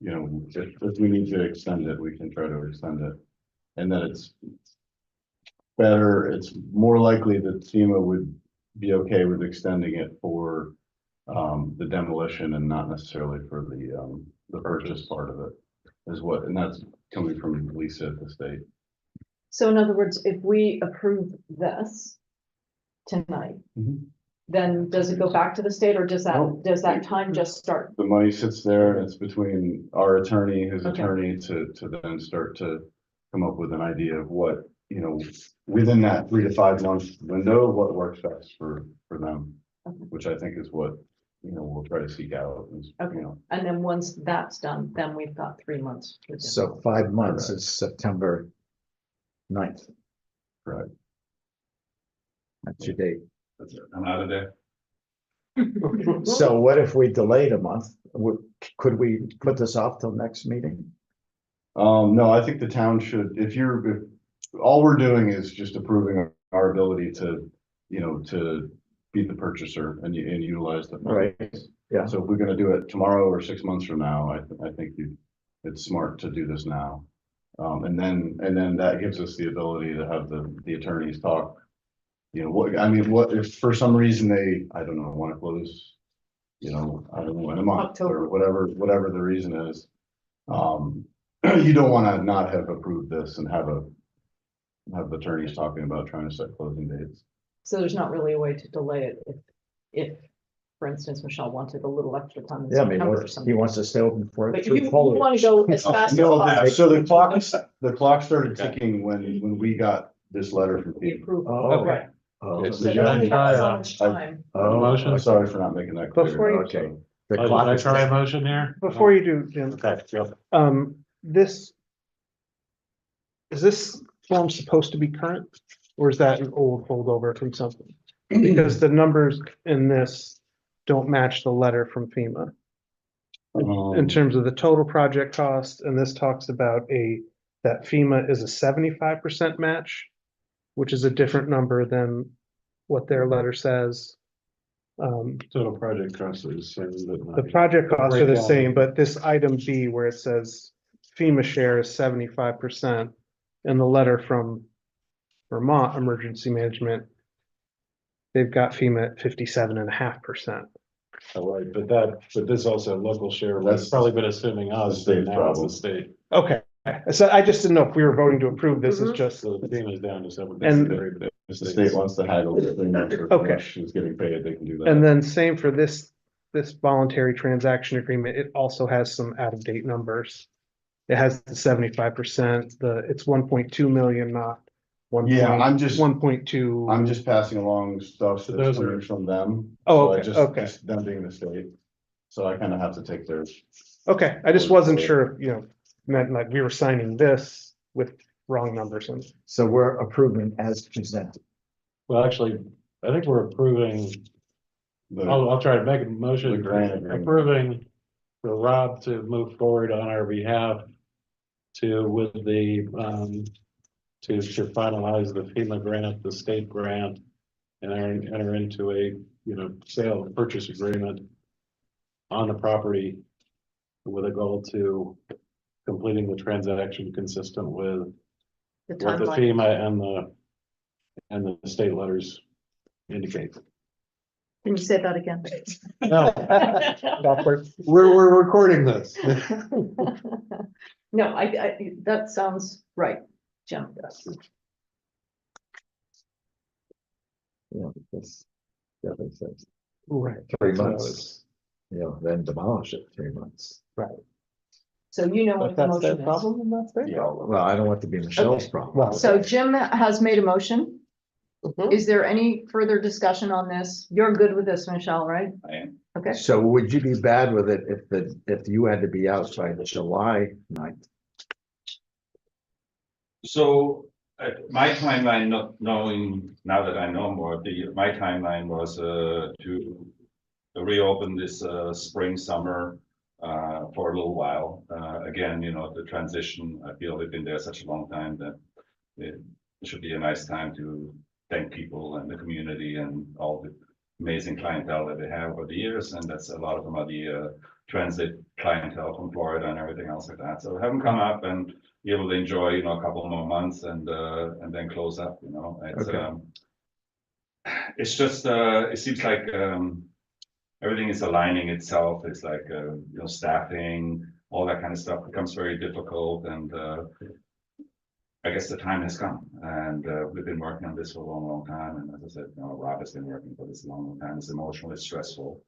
if we need to extend it, we can try to extend it. And that it's more likely that FEMA would be okay with extending it for the demolition and not necessarily for the purchase part of it and that's coming from Lisa at the state. So in other words, if we approve this tonight, Mhm. then does it go back to the state, or does No. that time just start? The money sits there and it's between our attorney, his Okay. attorney to then start to come up with an idea of what, within that 3 to 5 month window, what works best for them. Okay. Which I think is what, we'll try to seek out. Okay. And then once that's done, then we've got 3 months. to do it. So 5 months is September 9th. Correct. That's your date. That's it. I'm out of there. So what if we delayed a month? Could we put this off till next meeting? No, I think the town should, if all we're doing is just approving our ability to, to be the purchaser and utilize the funds. Right, yeah. So if we're gonna do it tomorrow or 6 months from now, I think it's smart to do this now. And then that gives us the ability to have the attorneys talk. What if for some reason I don't know, want to close, I don't know, in a month October. or whatever the reason is. You don't want to not have approved this and have the attorneys talking about trying to set closing dates. So there's not really a way to delay it if, for instance, Michelle wanted a little extra time. in Yeah, I mean, September or he something. wants to stay open for But it. you want to go as fast as No, possible. so the clock started ticking when we got this letter from The FEMA. approval. Oh, Okay. oh, Okay, So Did then I we try, have so uh, much time. Motion? I'm sorry for not making that clear. Before you- okay. The Did clock I is. try a motion here? Before you do, Jim, Okay, yep. Is this form supposed to be current? Or is that an old holdover from something? Because the numbers in this don't match the letter from FEMA. In terms of the total project cost, and this talks about that FEMA is a 75% match, which is a different number than what their letter says. Total project cost is. The project costs are the same, but this item B where it says FEMA share is 75%, and the letter from Vermont Emergency Management, they've got FEMA at 57.5%. Oh, right, but this also local share, That's that's probably been assuming us, the and state's now it's problem. the state. Okay, so I just didn't know if we were voting to approve this, it's just, So the FEMA is down to 7. And- If the state wants to haggle it, Okay. who's getting paid, they can do that. and then same for this voluntary transaction agreement, it also has some out-of-date numbers. It has the 75%, it's 1.2 million, not Yeah, I'm just- 1.2. I'm just passing along stuff So that's those are- coming from them. Oh, So I okay, okay. just them being the state. So I kind of have to take theirs. Okay, I just Word wasn't for it. sure, if, meant like we were signing this with wrong numbers and. So we're approving as presented. Well, actually, I think we're approving, The, I'll try to make a the motion grant agreement. approving for Rob to move forward on our behalf to, with the, to finalize the FEMA grant, the state grant, and enter into a, sale and purchase agreement on the property with a goal to completing the transaction consistent with The what the timeline. FEMA and the state letters indicate. Can you say that again? No, Backwards. we're recording this. No, that sounds right, Jim. Yeah, because, yeah, they said, Right. 3 That's what I months. was- Then demolish it 3 months. So you know what If the that's their motion is. problem, then that's their problem. Well, I don't want to be Michelle's problem. Well, So Jim has made a motion. Mhm. Is there any further discussion on this? You're good with this, Michelle, right? I am. Okay, So would you be bad with it if you had to be out by July 9th? So, my timeline, not knowing, now that I know more, my timeline was, to reopen this, spring, summer, for a little while. Again, the transition, I feel they've been there such a long time that it should be a nice time to thank people and the community and all the amazing clientele that they have over the years. And that's a lot of them are the, transit clientele from Florida and everything else like that. So have them come up and be able to enjoy, a couple more months and then close up, It's, Okay. it's just, it seems like, everything is aligning itself. It's like, staffing, all that kind of stuff becomes very difficult and, I guess the time has come and, we've been working on this for a long, long time. And as I said, Rob has been working for this a long, long time. It's emotionally stressful.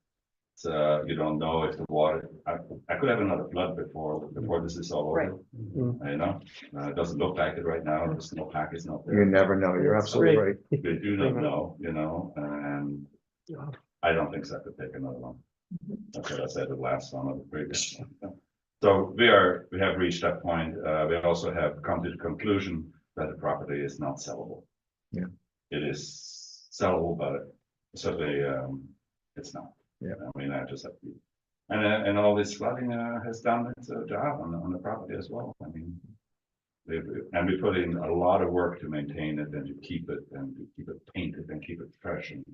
It's, you don't know if the water, I could have another flood before this is all Right. over. It doesn't look like it right now. The snowpack is not there. You never know. You're absolutely right. They do not know, and I don't think so. I could take another one. That's what I said the last one of the previous one. So we have reached that point. We also have come to the conclusion that the property is not sellable. Yeah. It is sellable, but certainly, it's not. Yeah. I mean, I just have to. And all this flooding, has done its job on the property as well. I mean. We put in a lot of work to maintain it and to keep it painted and keep it fresh. And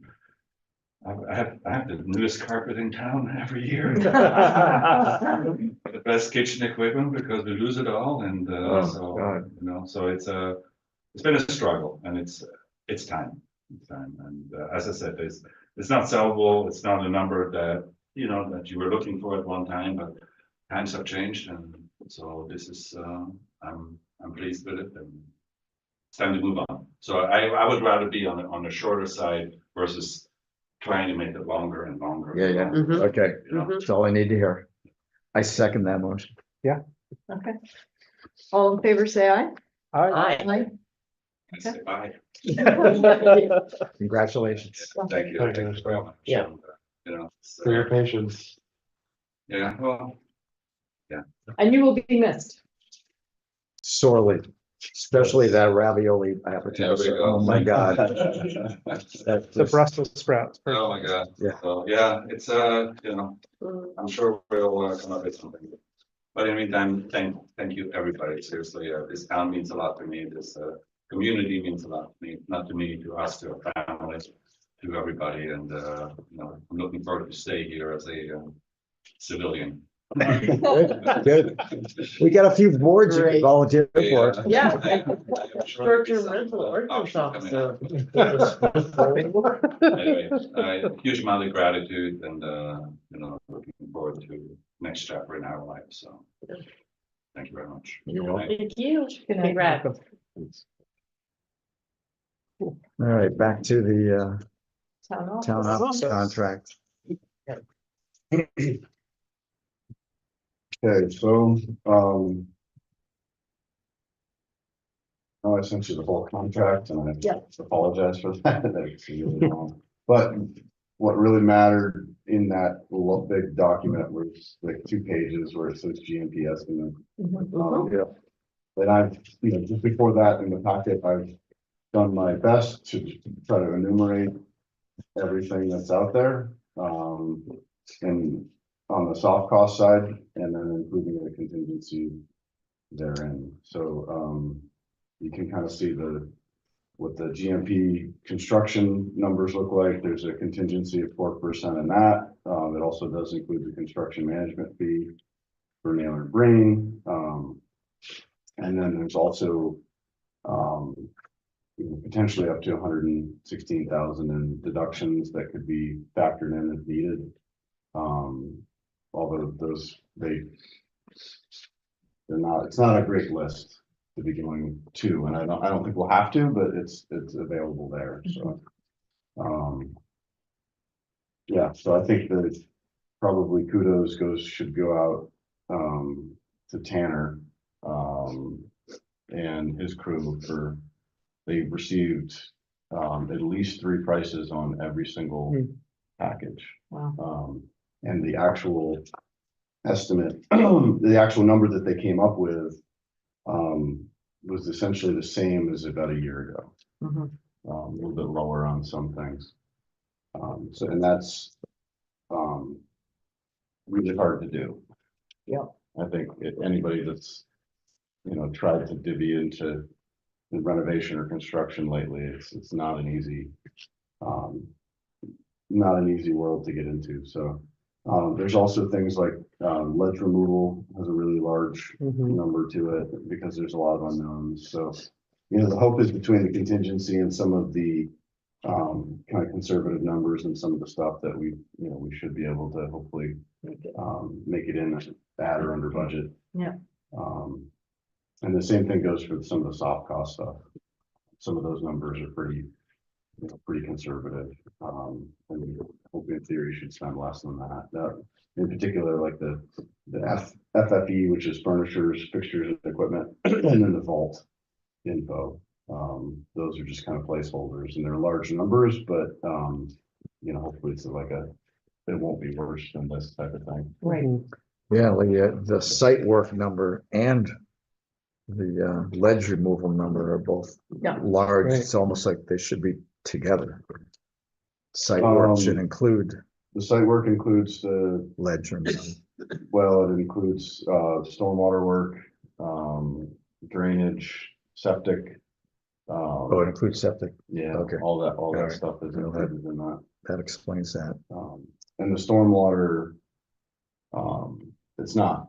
I have the newest carpet in town every year. The best kitchen equipment because we lose it all and so, God. so it's been a struggle and it's time. It's time. And as I said, it's not sellable. It's not a number that, that you were looking for at one time, but times have changed. And so this is, I'm pleased with it and it's time to move on. So I would rather be on the shorter side versus trying to make it longer and longer. Yeah, yeah. Mhm. Okay, Mhm. that's all I need to hear. I second that motion. okay. All in favor, say aye. Aye. Aye. I say bye. Congratulations. Thank you. Thank you. Thank you very much. Yeah. And, For your patience. yeah, well, And you will be missed. Sorely, especially that ravioli appetizer. Oh, my God. That The just- Brussels sprouts. oh my God. Yeah. So, yeah, it's, I'm sure we'll come up with something. But in the meantime, thank you, everybody. Seriously, this town means a lot to me. This, community means a lot to me, not to me, to us, to our families, to everybody. And, I'm looking forward to stay here as a, civilian. Good. We got a few boards you can Great. volunteer for. Yeah. I'm sure there'll be Short-term some, rental ordinance options coming officer. up. Anyway, huge amount of gratitude and, looking forward to next chapter in our life. So thank you very much. You're Good welcome. night. Thank you. Good night. Congrats. All right, back to the Town office. town office contract. Okay, so, Oh, I sent you the whole contract and I Yeah. apologize for that. That's really long. But what really mattered in that big document was like 2 pages where it says GMP estimate. Mhm. Yeah. And I've, just before that in the packet, I've done my best to try to enumerate everything that's out there. And on the soft cost side, and then including the contingency therein. So, you can kind of see what the GMP construction numbers look like. There's a contingency of 4% in that. It also does include the construction management fee for Naylor and Brain. And then there's also, potentially up to 116,000 in deductions that could be factored in if needed. Although it's not a great list to be going to, and I don't think we'll have to, but it's available there, so. Yeah, so I think that probably kudos should go out, to Tanner, and his crew they've received, at least 3 prices on every single package. Wow. And the actual estimate, the actual number that they came up with, was essentially the same as about a year ago. Mhm. A little bit lower on some things. And that's, really hard to do. Yeah. I think anybody that's, tried to divvy into the renovation or construction lately, it's not an easy, world to get into. So, there's also things like, ledge removal has a really large number to it because there's a lot of unknowns. So, the hope is between the contingency and some of the, kind of conservative numbers and some of the stuff that we should be able to hopefully, make it in at or under budget. Yeah. And the same thing goes for some of the soft cost stuff. Some of those numbers are pretty conservative. And hopefully in theory should spend less than that. In particular, like the FFE, which is furnitures, fixtures, and equipment, and then the vault info. Those are just kind of placeholders, and they're large numbers, but hopefully it's it won't be worse than this type of thing. Right. Yeah, the site work number and the ledge removal number are both Yeah. large. Right. It's almost like they should be together. Site work should include The site work includes the, ledge removal. well, it includes stormwater work, drainage, septic. Oh, it includes septic. Yeah, Okay. all that Alright. stuff is Well, included in that. That explains that. And the stormwater, it's not,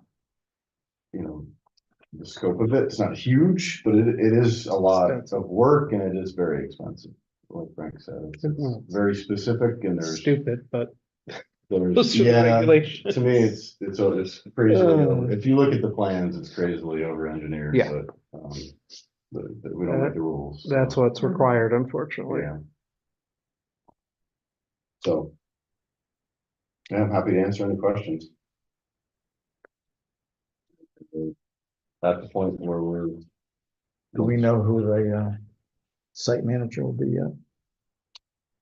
the scope of it's not huge, but it is a lot of work and it is very expensive. Like Frank said, it's very specific and there's, Stupid, but there's, to to me, it's crazily over. If you look at the plans, it's crazily over engineered, Yeah. but we don't make the rules. so, that's what's required, unfortunately. Yeah. So. Yeah, I'm happy to answer any questions. At the point where we're. Do we know who the site manager will be yet?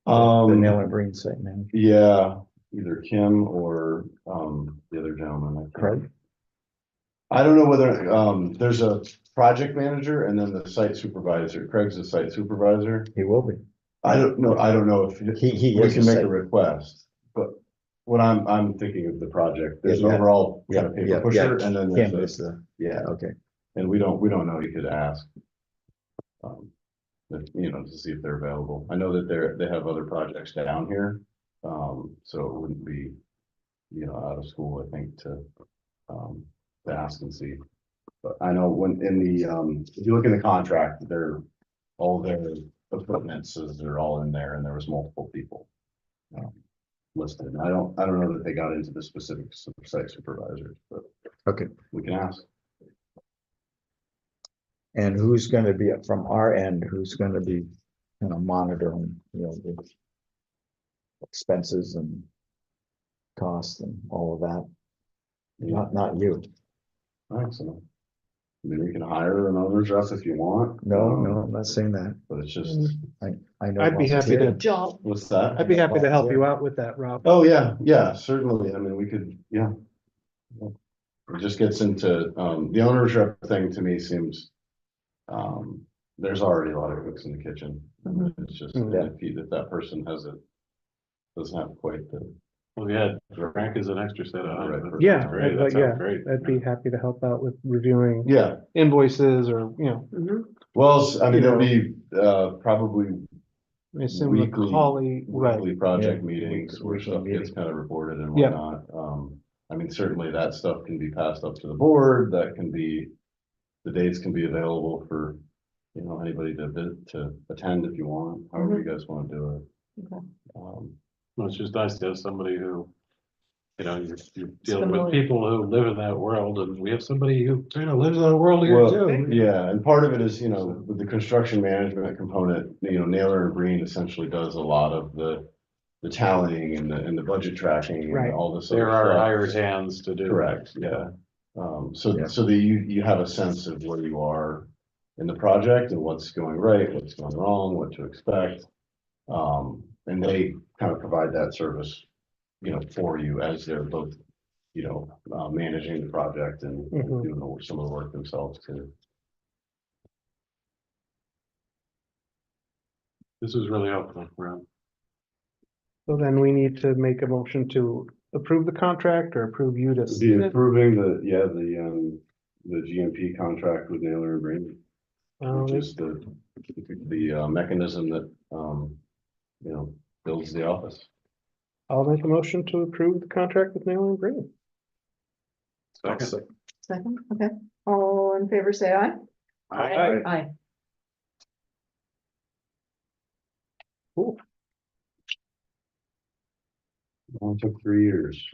The Um, Naylor and Breen site manager. yeah, either Kim or, the other gentleman. I think. Craig? I don't know whether, there's a project manager and then the site supervisor. Craig's the site supervisor. He will be. I don't know if He we is can a make site- a request, but what I'm thinking of the project, there's an Yeah. overall kind of Yeah, paper yeah, pusher and then Kim there's is the, yeah, okay. and we don't know, you could ask. But, to see if they're available. I know that they have other projects down here. So it wouldn't be, out of school, I think, to ask and see. But I know when in the, if you look in the contract, all their equipments, they're all in there and there was multiple people. Listed. I don't know that they got into the specifics of site supervisors, but Okay. we can ask. And who's gonna be, from our end, who's gonna be, monitoring, the expenses and costs and all of that? Yeah. Not you. Excellent. mean, we can hire an owner's rep if you want. No, no, I'm not saying that. But it's just, I know. I'd be happy to- volunteer. Job. what's that? I'd be happy to help you out with that, Rob. Oh, yeah, certainly. I mean, we could, yeah. It just gets into, the owner's rep thing to me seems, there's already a lot of cooks in the kitchen. It's just, Mhm. if that person doesn't have quite the, Well, yeah, Frank is an extra set of eyes. Right. That's Yeah, great. I'd- That yeah, sounds great. I'd be happy to help out with reviewing yeah. invoices or, you know, Mhm. Well, I mean, You there'll know. be, probably I assume the Weekly- Holly, right, weekly project Yeah, meetings where weekly stuff gets meeting. kind of reported and Yeah. whatnot. I mean, certainly that stuff can be passed up to the board, that can be, the dates can be available for, you know, anybody to attend if you want, however you guys want to do it. Okay. Well, it's just nice to have somebody who, you know, you're dealing Familiar. with people who live in that world, and we have somebody who kind of lives in that world here Well, too. yeah, and part of it is, you know, with the construction management component, you know, Naylor and Green essentially does a lot of the tallying and the budget tracking Right. and all this other There are stuff. hired hands to do. Correct, yeah. So Yeah. that you have a sense of where you are in the project and what's going right, what's going wrong, what to expect. And they kind of provide that service, you know, for you as they're both, you know, managing the project and Mhm. doing some of the work themselves too. This is really helpful, Rob. so then we need to make a motion to approve the contract or approve you to. Be approving the GMP contract with Naylor and Green, which is the mechanism that, you know, builds the office. I'll make a motion to approve the contract with Naylor and Green. Second. Second, okay. All in favor, say aye. Aye. Aye. It only took 3 years.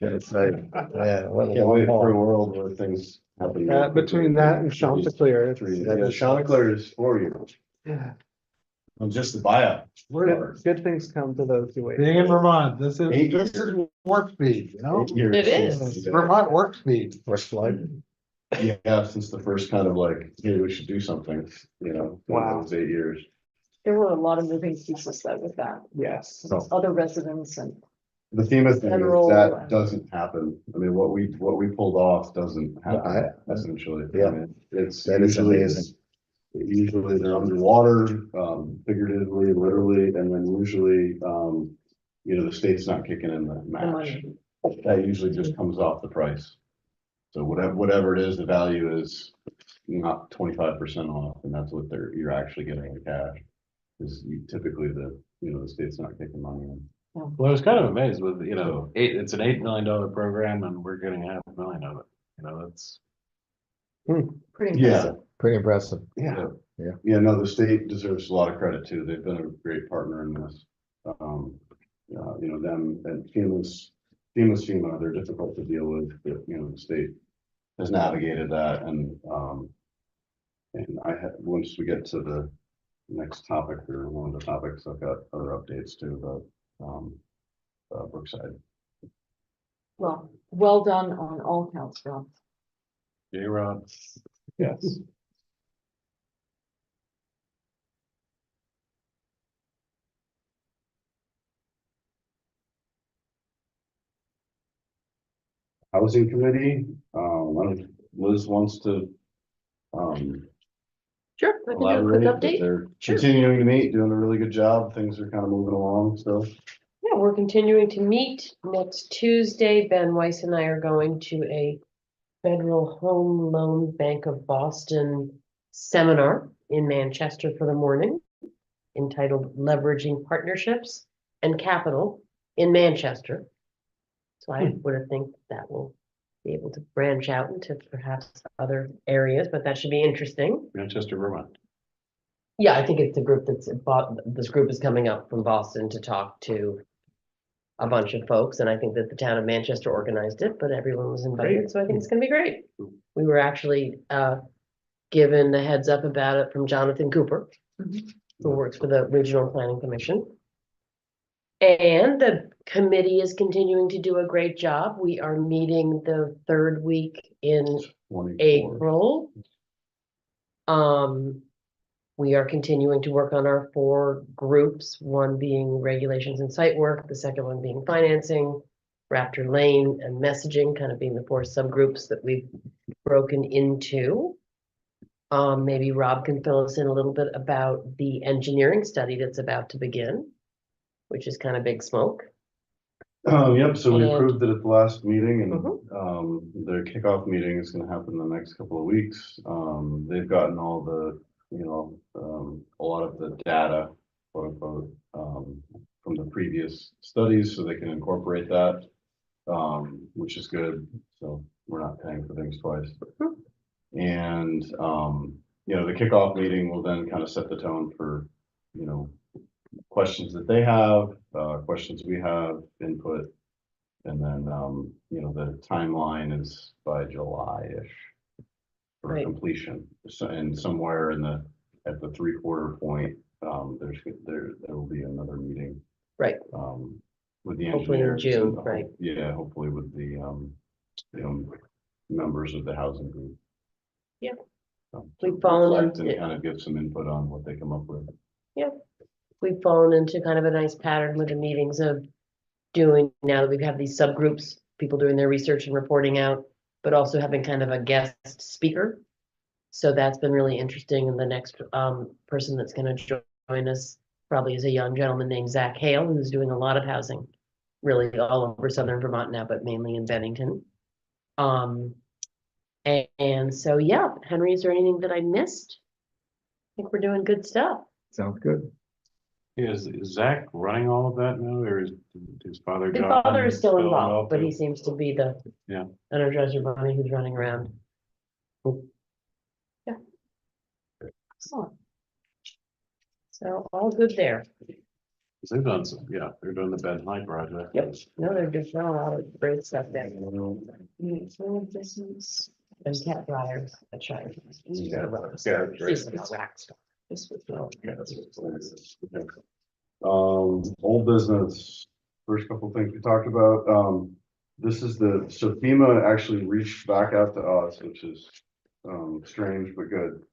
It's like, yeah, what a Can't wait long for a haul. world where things happen. Between that and Chanticleer, it's- Yeah, Chanticleer is 4 years. yeah, I'm just the buyout. good things come to those who wait. Being in Vermont, this 8 years. is warp speed, you know? 8 years. It is. Vermont warp speed. First flight. Yeah, since the first kind of like, hey, we should do something, you know. Wow. Those 8 years. There were a lot of moving pieces though with that, Yes. So, other residents and. The FEMA thing Federal is that and- doesn't happen. I mean, what we pulled off doesn't happen I- essentially. I yeah. mean, It's That is usually, amazing. usually they're underwater, figuratively, literally, and then usually, you know, the state's not kicking in the match. money. That usually just comes off the price. So whatever it is, the value is not 25% off, and that's what you're actually getting in cash. Is typically the state's not kicking money in. Well, I was kind of amazed with, you know, it's an $8 million program and we're getting $500,000 of it. You know, that's. Pretty Yeah. impressive. pretty impressive. Yeah. Yeah, no, the state deserves a lot of credit too. They've been a great partner in this. You know, them and FEMA, they're difficult to deal with, but, you know, the state has navigated that and once we get to the next topic or one of the topics, I've got other updates too about, Brookside. Well done on all counts, Rob. J-Rod. Yes. Housing Committee, I don't know, Liz wants to, Sure, I can do a quick elaborate, but update. they're Sure. continuing to meet, doing a really good job. Things are kind of moving along still. Yeah, we're continuing to meet next Tuesday. Ben Weiss and I are going to a Federal Home Loan Bank of Boston seminar in Manchester for the morning entitled Leveraging Partnerships and Capital in Manchester. So I would think that will be able to branch out into perhaps other areas, but that should be interesting. Manchester, Vermont. Yeah, I think it's a group this group is coming up from Boston to talk to a bunch of folks, and I think that the town of Manchester organized it, but everyone was invited, so I think it's gonna be great. We were actually given the heads up about it from Jonathan Cooper, who works for the Regional Planning Commission. And the committee is continuing to do a great job. We are meeting the third week in 24. April. We are continuing to work on our 4 groups, one being regulations and site work, the second one being financing, Raptor Lane and messaging, kind of being the 4 subgroups that we've broken into. Maybe Rob can fill us in a little bit about the engineering study that's about to begin, which is kind of big smoke. Yep, so we And- approved it at the last meeting and, Mhm. their kickoff meeting is gonna happen in the next couple of weeks. They've gotten all the, a lot of the data, quote unquote, from the previous studies, so they can incorporate that, which is good, so we're not paying for things twice. Mhm. And, the kickoff meeting will then kind of set the tone for, questions that they have, questions we have, input. And then, the timeline is by July-ish for Right. completion. So, and somewhere at the 3/4 point, there will be another meeting. Right. With the Hopefully in engineers. June, and right. Yeah, hopefully with the, members of the housing group. Yeah. To We've fallen reflect and into- kind of give some input on what they come up with. We've fallen into kind of a nice pattern with the meetings of doing, now that we have these subgroups, people doing their research and reporting out, but also having kind of a guest speaker. So that's been really interesting. And the next person that's gonna join us probably is a young gentleman named Zach Hale, who's doing a lot of housing, really all over southern Vermont now, but mainly in Bennington. And so, yeah, Henry, is there anything that I missed? I think we're doing good stuff. Sounds good. Is Zach running all of that now, or is his father? His John father is still involved, but too? he seems to be the Yeah. Energizer Bunny who's running around. Yeah. Excellent. So all good there. 'Cause they've done some, yeah, they're doing the bed high project. Yep. No, they're just doing a lot of great stuff there. And cat dryers. That's right. She's a rock star. Old business, first couple things we talked about, this is so FEMA actually reached back out to us, which is, strange but good.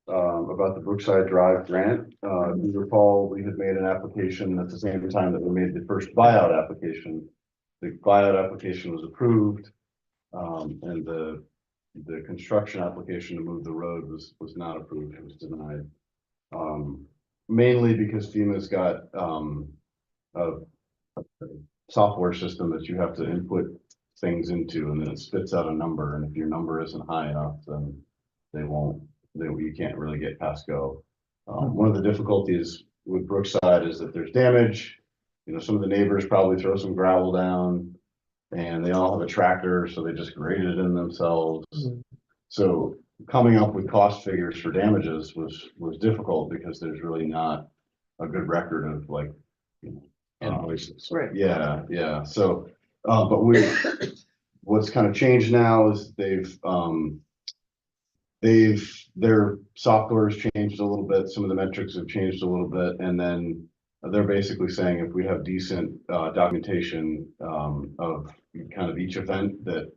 About the Brookside Drive grant, if you recall, we had made an application at the same time that we made the first buyout application. The buyout application was approved, and the construction application to move the road was not approved, it was denied. Mainly because FEMA's got, a software system that you have to input things into, and then it spits out a number, and if your number isn't high enough, then you can't really get past go. One of the difficulties with Brookside is that there's damage. Some of the neighbors probably throw some gravel down, and they all have a tractor, so they just graded it in themselves. So coming up with cost figures for damages was difficult because there's really not a good record of Invoices. Right. Yeah. So, but what's kind of changed now is their software has changed a little bit. Some of the metrics have changed a little bit, and then they're basically saying if we have decent documentation of kind of each event that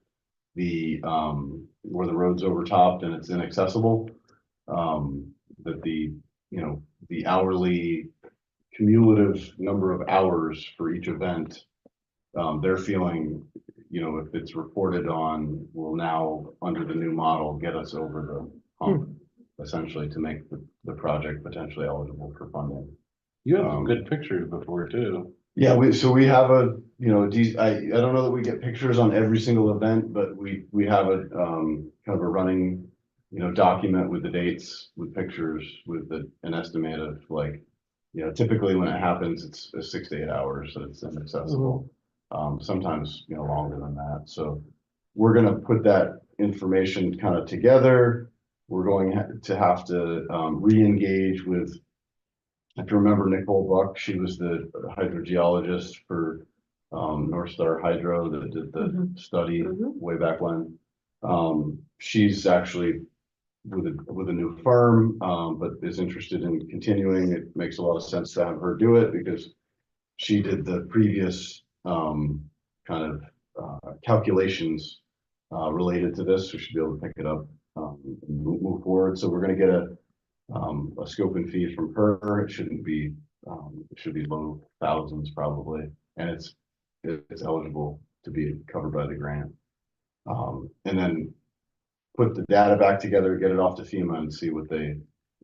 where the road's overtopped and it's inaccessible, that the hourly cumulative number of hours for each event, they're feeling, if it's reported on, will now, under the new model, get us over the hump, essentially, to make the project potentially eligible for funding. You have some good pictures before too. Yeah, we have I don't know that we get pictures on every single event, but we have a kind of a running, document with the dates, with pictures, with an estimate of typically when it happens, it's 6 to 8 hours that it's inaccessible. Sometimes, longer than that. So we're gonna put that information kind of together. We're going to have to re-engage with, if you remember Nicole Buck, she was the hydrogeologist for North Star Hydro that did the study way back when. She's actually with a new firm, but is interested in continuing. It makes a lot of sense to have her do it because she did the previous, kind of, calculations, related to this, so she'll be able to pick it up, and move forward. So we're gonna get a scope and fee from her. It shouldn't be, it should be low thousands probably, and it's eligible to be covered by the grant. And then put the data back together, get it off to FEMA and see what they,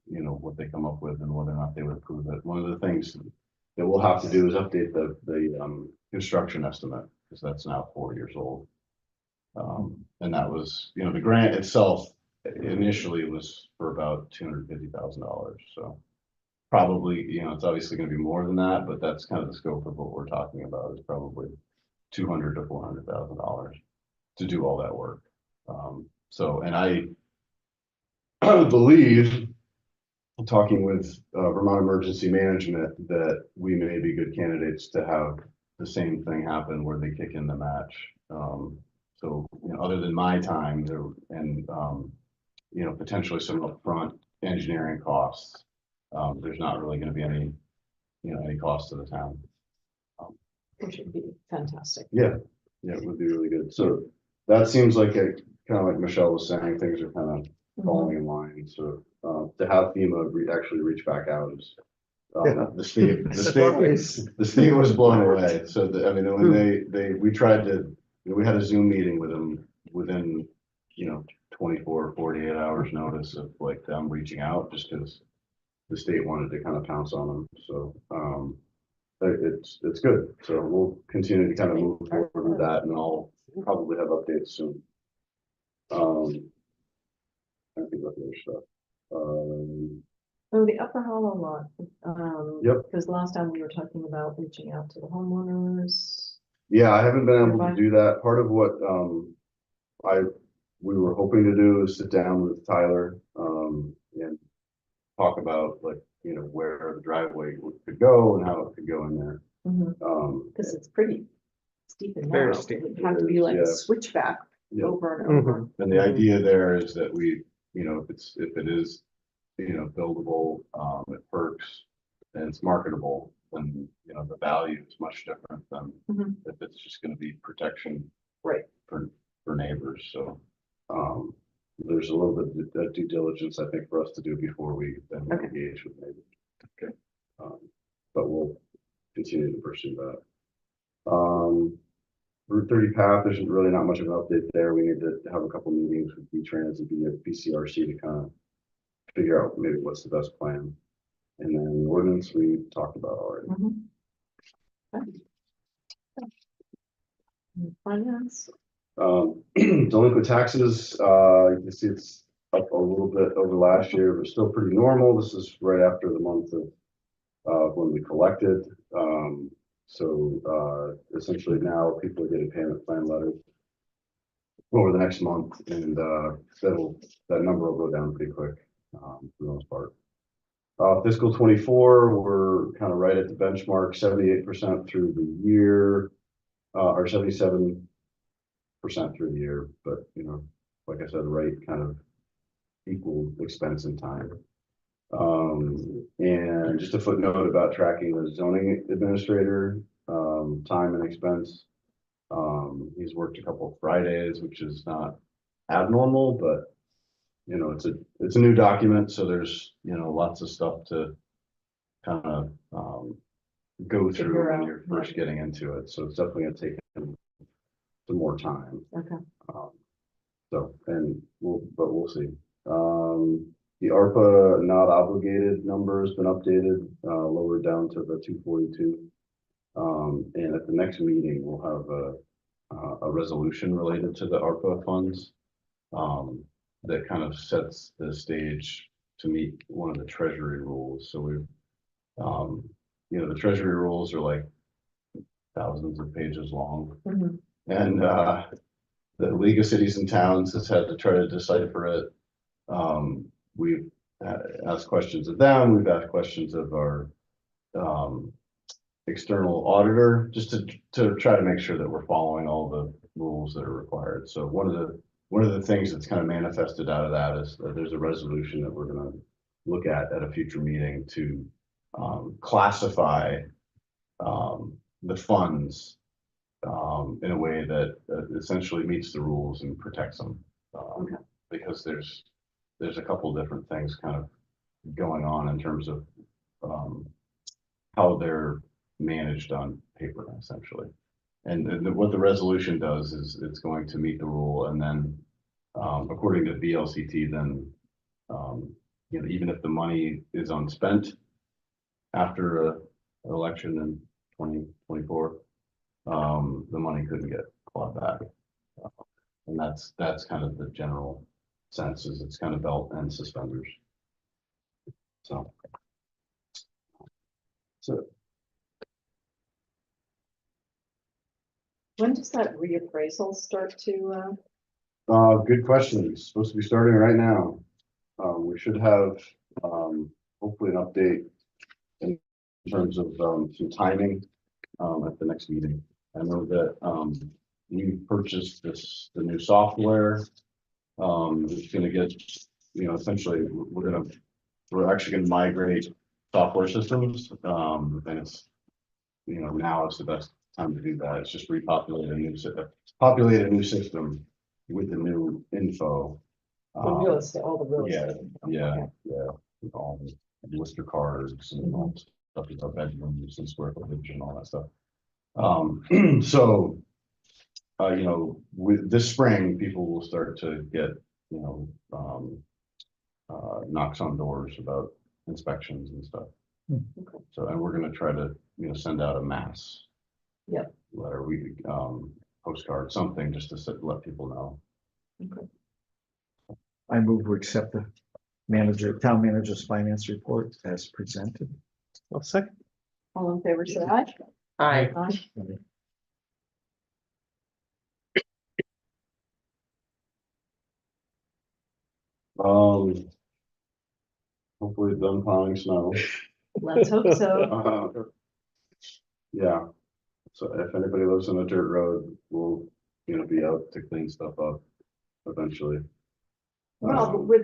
what they come up with and whether or not they would approve it. One of the things that we'll have to do is update the construction estimate, because that's now 4 years old. And that was, the grant itself initially was for about $250,000. So probably, it's obviously going to be more than that, but that's kind of the scope of what we're talking about, is probably $200,000 to $400,000 to do all that work. So, and I believe, talking with Vermont Emergency Management, that we may be good candidates to have the same thing happen where they kick in the match. So, other than my time there, and, potentially some upfront engineering costs, there's not really going to be any, any cost to the town. It should be fantastic. Yeah, it would be really good. So that seems like kind of like Michelle was saying, things are kind of falling in line. So to have FEMA actually reach back out is, the state was blown away. So when we tried to, we had a Zoom meeting with them within, 24 or 48 hours notice of like them reaching out, just because the state wanted to kind of pounce on them. So it's good. So we'll continue to kind of move forward with that, and I'll probably have updates soon. I think about the other stuff. Oh, the Upper Hollow lot. Yep. Because last time we were talking about reaching out to the homeowners. Yeah, I haven't been able to do that. Part of what we were hoping to do is sit down with Tyler and talk about, like, where the driveway could go and how it could go in there. Because it's pretty steep and Very narrow. steep. It'd have to be like Yeah. a switchback Yeah. over and over. And the idea there is that we, if it is, buildable, it perks and it's marketable, then, the value is much different than if it's just gonna be protection. Right. For neighbors, so, there's a little bit of due diligence, I think, for us to do before we then engage with neighbors. Okay. But we'll continue to pursue that. Route 30 path, there's really not much of an update there. We need to have a couple meetings with V-Trans and BCRC to kind of figure out maybe what's the best plan. And then ordinance we talked about already. Finance. Delinquent taxes, you can see it's up a little bit over last year, but still pretty normal. This is right after the month of when we collected. So essentially now people are getting payment plan letters over the next month, and that number will go down pretty quick for the most part. Fiscal 24, we're kind of right at the benchmark, 78% through the year, or 77% through the year, but like I said, right kind of equal expense and time. And just a footnote about tracking the zoning administrator, time and expense. He's worked a couple of Fridays, which is not abnormal, but it's a new document, so there's lots of stuff to kind of go through when you're first getting into it. So it's definitely gonna take him some more time. Okay. We'll see. The ARPA not obligated number has been updated, lowered down to the 242. And at the next meeting, we'll have a resolution related to the ARPA funds that kind of sets the stage to meet one of the treasury rules. So we've, the treasury rules are like thousands of pages long. And the League of Cities and Towns has had to try to decipher it. We've asked questions of them. We've asked questions of our external auditor, just to try to make sure that we're following all the rules that are required. So one of the things that's kind of manifested out of that is that there's a resolution that we're going to look at a future meeting to classify the funds in a way that essentially meets the rules and protects them. Because there's a couple different things kind of going on in terms of how they're managed on paper, essentially. And what the resolution does is it's going to meet the rule, and then according to VLCT, then even if the money is unspent after an election in 2024, the money couldn't get clawed back. And that's kind of the general sense, is it's kind of belt and suspenders. So When does that reappraisal start to, good question. It's supposed to be starting right now. We should have, hopefully an update in terms of, some timing, at the next meeting. I know that, we purchased the new software. It's gonna get, essentially, we're actually gonna migrate software systems. And it's, now is the best time to do that. It's just populate a new system with the new info. the real estate, all the real estate? Yeah, with all the Lister cards and all stuff about bedrooms and square footage and all that stuff. So, with this spring, people will start to get, knocks on doors about inspections and stuff. Okay. So, and we're gonna try to, send out a mass. Yep. Letter, postcard, something, just to let people know. Okay. I move we accept the town manager's finance report as presented. Well, second. All in favor, say aye. Aye. Aye. Hopefully done plowing snow. Let's hope so. Yeah, so if anybody lives on a dirt road, we'll, be out to clean stuff up eventually. Well, but with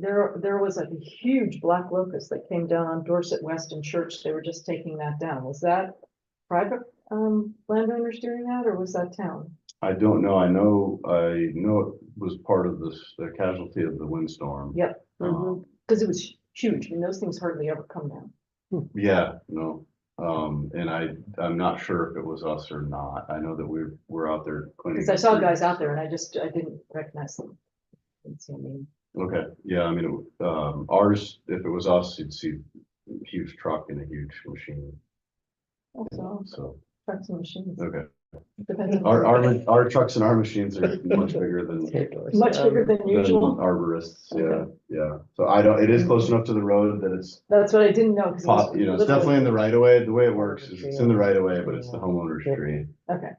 there was a huge black locust that came down on Dorset West and Church. They were just taking that down. Was that private landowners doing that, or was that town? I don't know. I know it was part of the casualty of the windstorm. Yep. Because it was huge. I mean, those things hardly ever come down. Yeah, no. And I'm not sure if it was us or not. I know that we're out there cleaning. Because I saw guys out there and I didn't recognize them. Didn't see them. Okay, yeah, I mean, ours, if it was us, you'd see a huge truck and a huge machine. Also, So, trucks and machines. okay. Depends on- Our trucks and our machines are much bigger than Much bigger than usual. arborists, yeah, Okay. yeah. So it is close enough to the road that it's That's what I didn't know. 'Cause it was it's literally- definitely in the right of way. The way it works is it's in the right of way, but it's the homeowner's tree. Okay,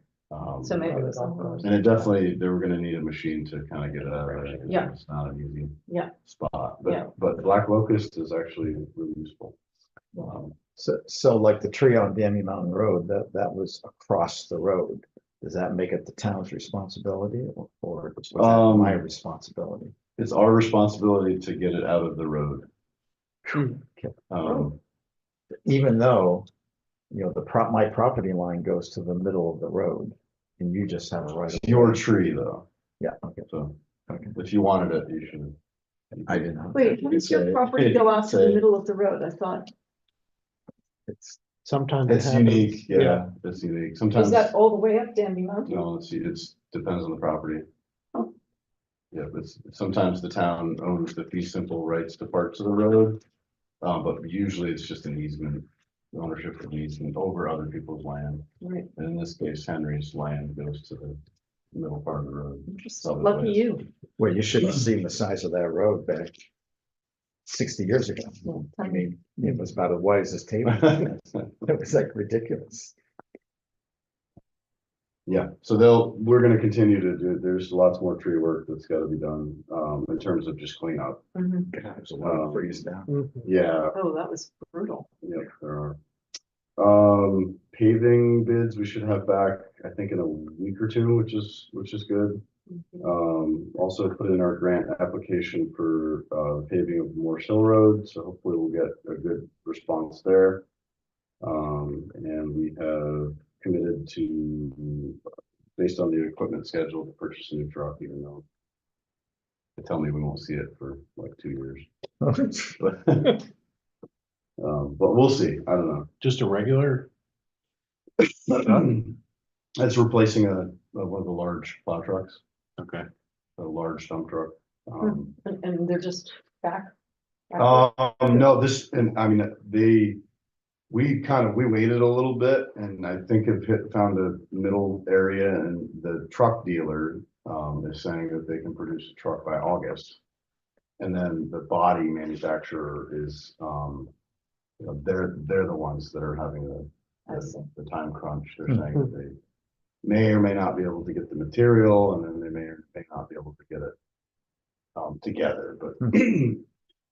so maybe it was on. And they were gonna need a machine to kind of get it out of there. 'Cause Yeah. It's not an easy. Yeah. Spot, Yeah. but black locust is actually really useful. So like the tree on Danny Mountain Road, that was across the road. Does that make it the town's responsibility, or was that my responsibility? It's our responsibility to get it out of the road. Even though, my property line goes to the middle of the road, and you just have a right. It's your tree though, Yeah, okay, so okay. if you wanted it, you should. I didn't know. Wait, how does your property go out to the middle of the road? I thought, It's, Sometimes. It's unique, yeah, it's unique. Sometimes, is that all the way up Danby Mountain? no, it's depends on the property. Oh. Yeah, but sometimes the town owns the fee simple rights to parts of the road. But usually it's just an easement, ownership of an easement over other people's land. Right, And in this case, Henry's land goes to the middle part of the road. interesting. Lucky you. well, you should have seen the size of that road back 60 years ago. I mean, it was about as wide as this table. It was like ridiculous. Yeah, so we're gonna continue to do, there's lots more tree work that's gotta be done, in terms of just cleanup. Mhm. God, there's a lot of trees down. Yeah, Oh, that was brutal. yeah, there are. Paving bids, we should have back, I think, in a week or two, which is good. Also put in our grant application for, paving of Morse Hill Road, so hopefully we'll get a good response there. And we have committed to, based on the equipment schedule, to purchase a new truck, even though they tell me we won't see it for like 2 years. But we'll see. I don't know. Just a regular, That's replacing one of the large plow trucks, okay. a large dump truck. And they're just back. No, this, and I mean, we waited a little bit and I think have found a middle area, and the truck dealer, is saying that they can produce a truck by August. And then the body manufacturer is, you know, they're the ones that are having I see. the time crunch. They're saying that they may or may not be able to get the material, and then they may or may not be able to get it together, but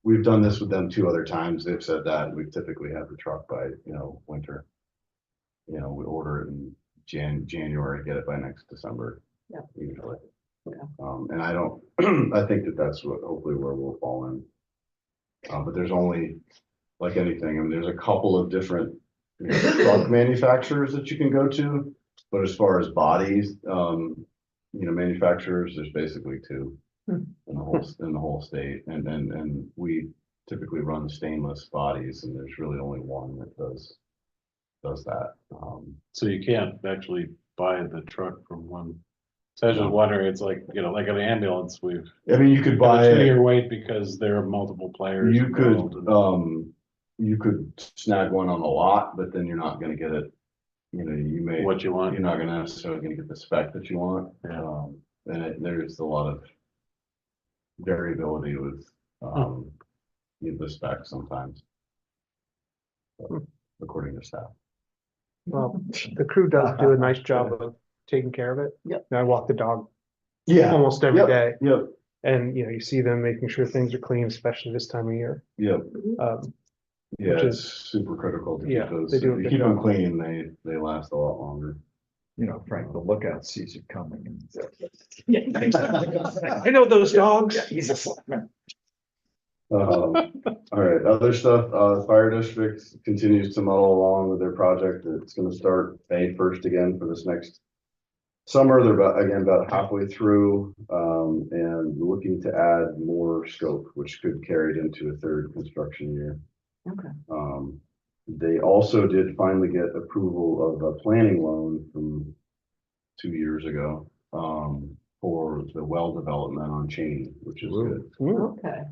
we've done this with them 2 other times. They've said that we typically have the truck by, winter. We order it in January, get it by next December. Yeah. Usually. Yeah. And I don't, I think that that's hopefully where we'll fall in. But there's only, like anything, I mean, there's a couple of different truck manufacturers that you can go to, but as far as bodies, manufacturers, there's basically 2 in the whole state, and we typically run stainless bodies, and there's really only one that does that. So you can't actually buy the truck from one. So I was just wondering, it's like, like an ambulance, we've. I mean, you could buy a it. 2-year wait because there are multiple players. You could, involved. you could snag one on the lot, but then you're not gonna get it, you may. What you want. You're not gonna necessarily gonna get the spec that you want. Yeah. And there's a lot of variability with, the specs sometimes. According to staff. Well, the crew does do a nice job of taking care of it. Yep. And I walk the dog Yeah. almost every Yep. day, Yep, and you see them making sure things are clean, especially this time of year. yep. Yeah, Which it's is- super critical to yeah, keep those, they do a if you good keep them job. clean, they last a lot longer. Frank, the lookout sees it coming. I know those dogs. He's a slackman. All right, other stuff, fire district continues to muddle along with their project. It's gonna start May 1st again for this next summer. They're about halfway through, and looking to add more scope, which could carry it into a 3rd construction year. Okay. They also did finally get approval of a planning loan from 2 years ago, for the well development on Cheney, which is good. Okay.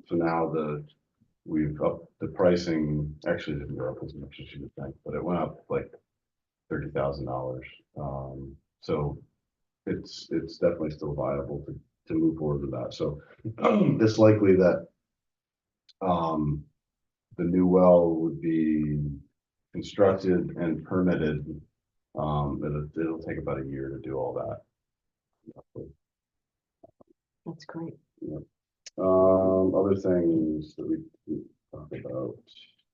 So now we've upped the pricing, actually didn't go up as much as you would think, but it went up like $30,000. So it's definitely still viable to move forward with that. So it's likely that the new well would be constructed and permitted. It'll take about a year to do all that. That's great. Other things that we talked about,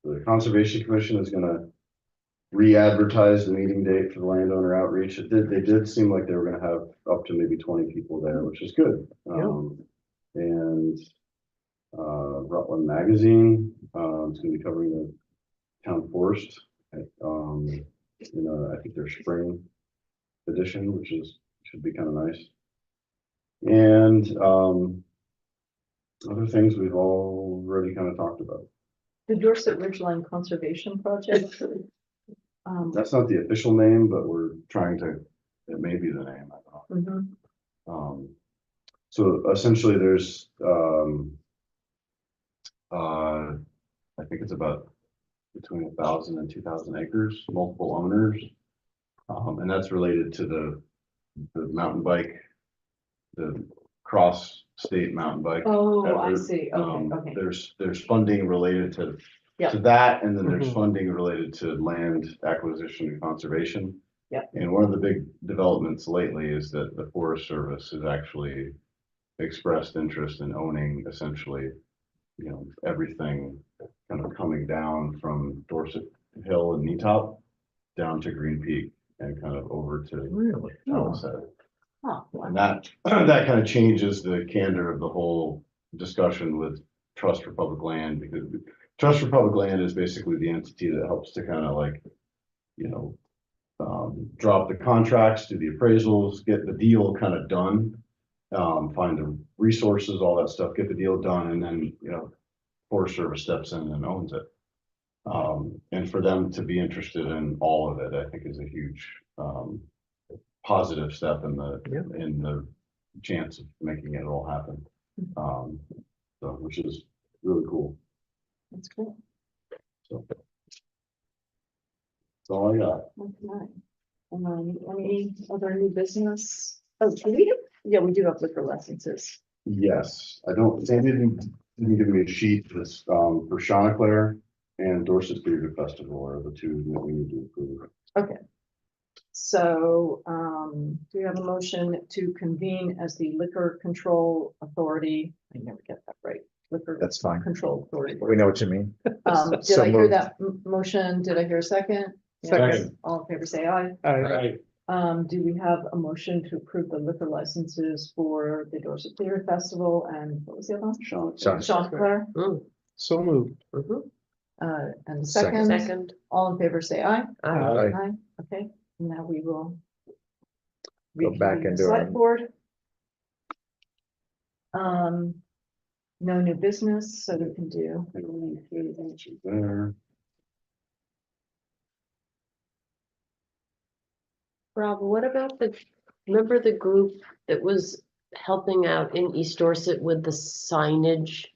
the Conservation Commission is gonna re-advertise the meeting date for the landowner outreach. They did seem like they were gonna have up to maybe 20 people there, which is good. And Rutland Magazine, is gonna be covering the town forest. I think their spring edition, which should be kind of nice. And other things we've already kind of talked about. The Dorset Ridgeline Conservation Project. That's not the official name, but we're trying to, it may be the name, I don't know. Mhm. So essentially there's, I think it's about between 1,000 and 2,000 acres, multiple owners. And that's related to the mountain bike, the cross-state mountain bike. Oh, I effort. see. Okay. There's funding related to Yeah. that, and then there's Mhm. funding related to land acquisition and conservation. Yeah. And one of the big developments lately is that the Forest Service has actually expressed interest in owning essentially, everything kind of coming down from Dorset Hill and Kneetop down to Green Peak and kind of over to Really? Dorset. Oh, wow. And that kind of changes the candor of the whole discussion with Trust for Public Land, because Trust for Public Land is basically the entity that helps to kind of like, you know, drop the contracts, do the appraisals, get the deal kind of done. Find the resources, all that stuff, get the deal done, and then, you know, Forest Service steps in and owns it. And for them to be interested in all of it, I think is a huge, positive step in the chance of making it all happen. So, which is really cool. That's great. So. That's all I got. Okay. Any other new business? Oh, do we have, yeah, we do have liquor licenses. Yes, I don't, Sandy didn't give me a sheet, this, for Chanticleer and Dorset Theater Festival are the two that we need to approve. Okay. So, do we have a motion to convene as the Liquor Control Authority? I never get that right. Liquor That's fine. Control Authority. We know what you mean. Did So I hear moved. that motion? Did I hear a second? Second. All in favor, say aye. I, Do we have a motion to approve the liquor licenses for the Dorset Theater Festival and what was the other one? Chanticleer. Chanticleer, so moved. and the Second. Second. all in favor, say aye. Aye. Aye, okay, now we will. Go back reconvene the into select our- board. No new business, so we can do. There. Rob, what about remember the group that was helping out in East Dorset with the signage?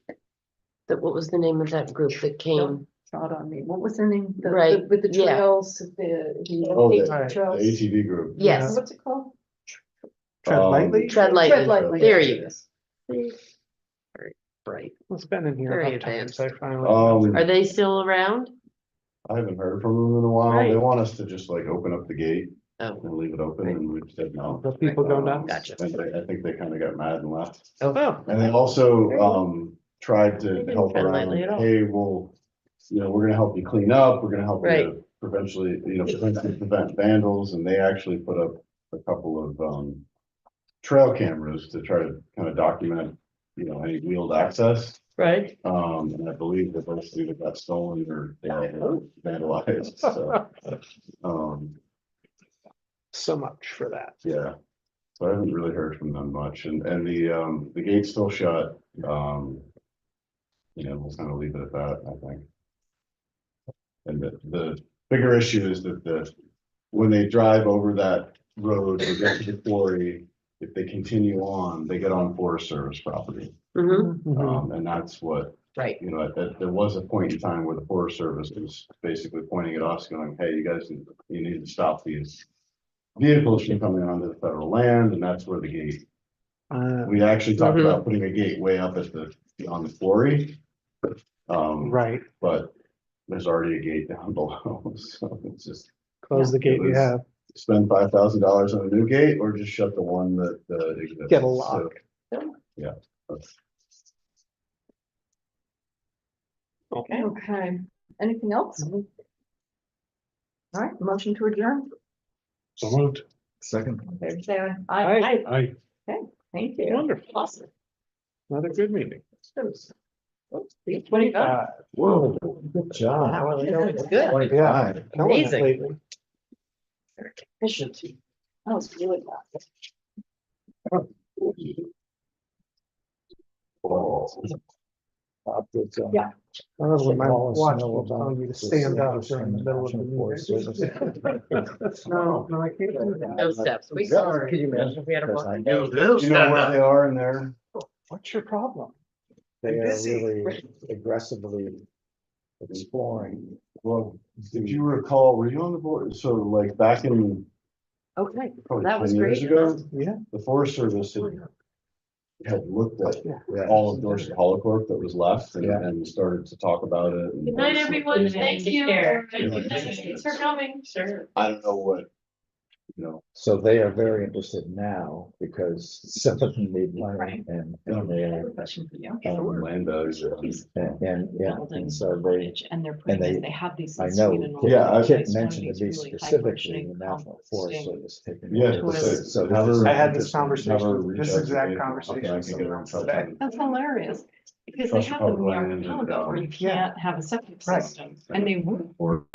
What was the name of that group that came? Not on me, what was their name? Right, With the yeah. trails, the Oh, ATV the trails. ATV group. Yes, What's it called? Tread lightly. Tread lightly. There you go. Very bright. It's been in here Very enough times. advanced. I finally. Are they still around? I haven't heard from them in a while. They Right. want us to just like open up the gate Oh, and leave it open, and we said no. The people go nuts. Gotcha. And I think they kind of got mad and left. Oh, And they also, tried They to didn't help tread around, lightly at all. hey, we're gonna help you clean up, we're gonna help Right. you potentially, prevent vandals, and they actually put up a couple of, trail cameras to try to kind of document, any wheeled access. right. And I believe that those either got stolen or vandalized, so. so much for that. Yeah, so I haven't really heard from them much, and the gate's still shut. We'll kind of leave it at that, I think. And the bigger issue is that when they drive over that road or get to the quarry, if they continue on, they get on Forest Service property. Mm-hmm. And that's what, Right. there was a point in time where the Forest Service was basically pointing at us going, hey, you guys, you need to stop these vehicles from coming onto the federal land, and that's where the gate. We actually talked about putting a gate way up at on the quarry. Right, But there's already a gate down below, so it's just close the gate it you was- have. spend $5,000 on a new gate or just shut the one that exists. Get a lock. So, yeah. Okay. Okay, anything else? All right, motion to adjourn. So moved. Second. All in favor, say aye. Aye. Thank you. Wonderful. Awesome. Another good meeting. 25. Whoa, good job. Wow, well, it's good. 25. Killing it Amazing. lately. Efficient. That was really fast. Yeah. That was when my Wallace watch know was about telling you to this stand up interest during the in middle of the National Forest meeting. No, I can't do that. No steps. We Sorry. could you imagine if we had a Because book? I know You know where they are in there? What's your problem? they are busy. really aggressively exploring. Well, if you recall, were you on the board? So like back in Okay, probably that was 10 years great. ago, Yeah. the Forest Service had looked at Yeah. all of Dorset Holocorp that was left and, Yeah. and started to talk about it. and- Good night, everyone. Thank you. Sure. Thanks for coming. Sure. I don't know what, So they are very interested now because some of them need money Right. and I have they're, a question for you. land values. are- and yeah, and so they, And they're putting, they- in- they have these. I in know, Sweden, Yeah, Norway, Kit it's one of mentioned to these me really high specifically functioning the National Forest composting Service taking. Yeah, it. toilets. So Never- they're I had this interested. conversation, Never reach this out to exact me. conversation Okay, I can get somewhere in touch today. with That's hilarious. Because they Trust have them in the public land and, archipelago where you Yeah. can't have a septic Right. system, and they work.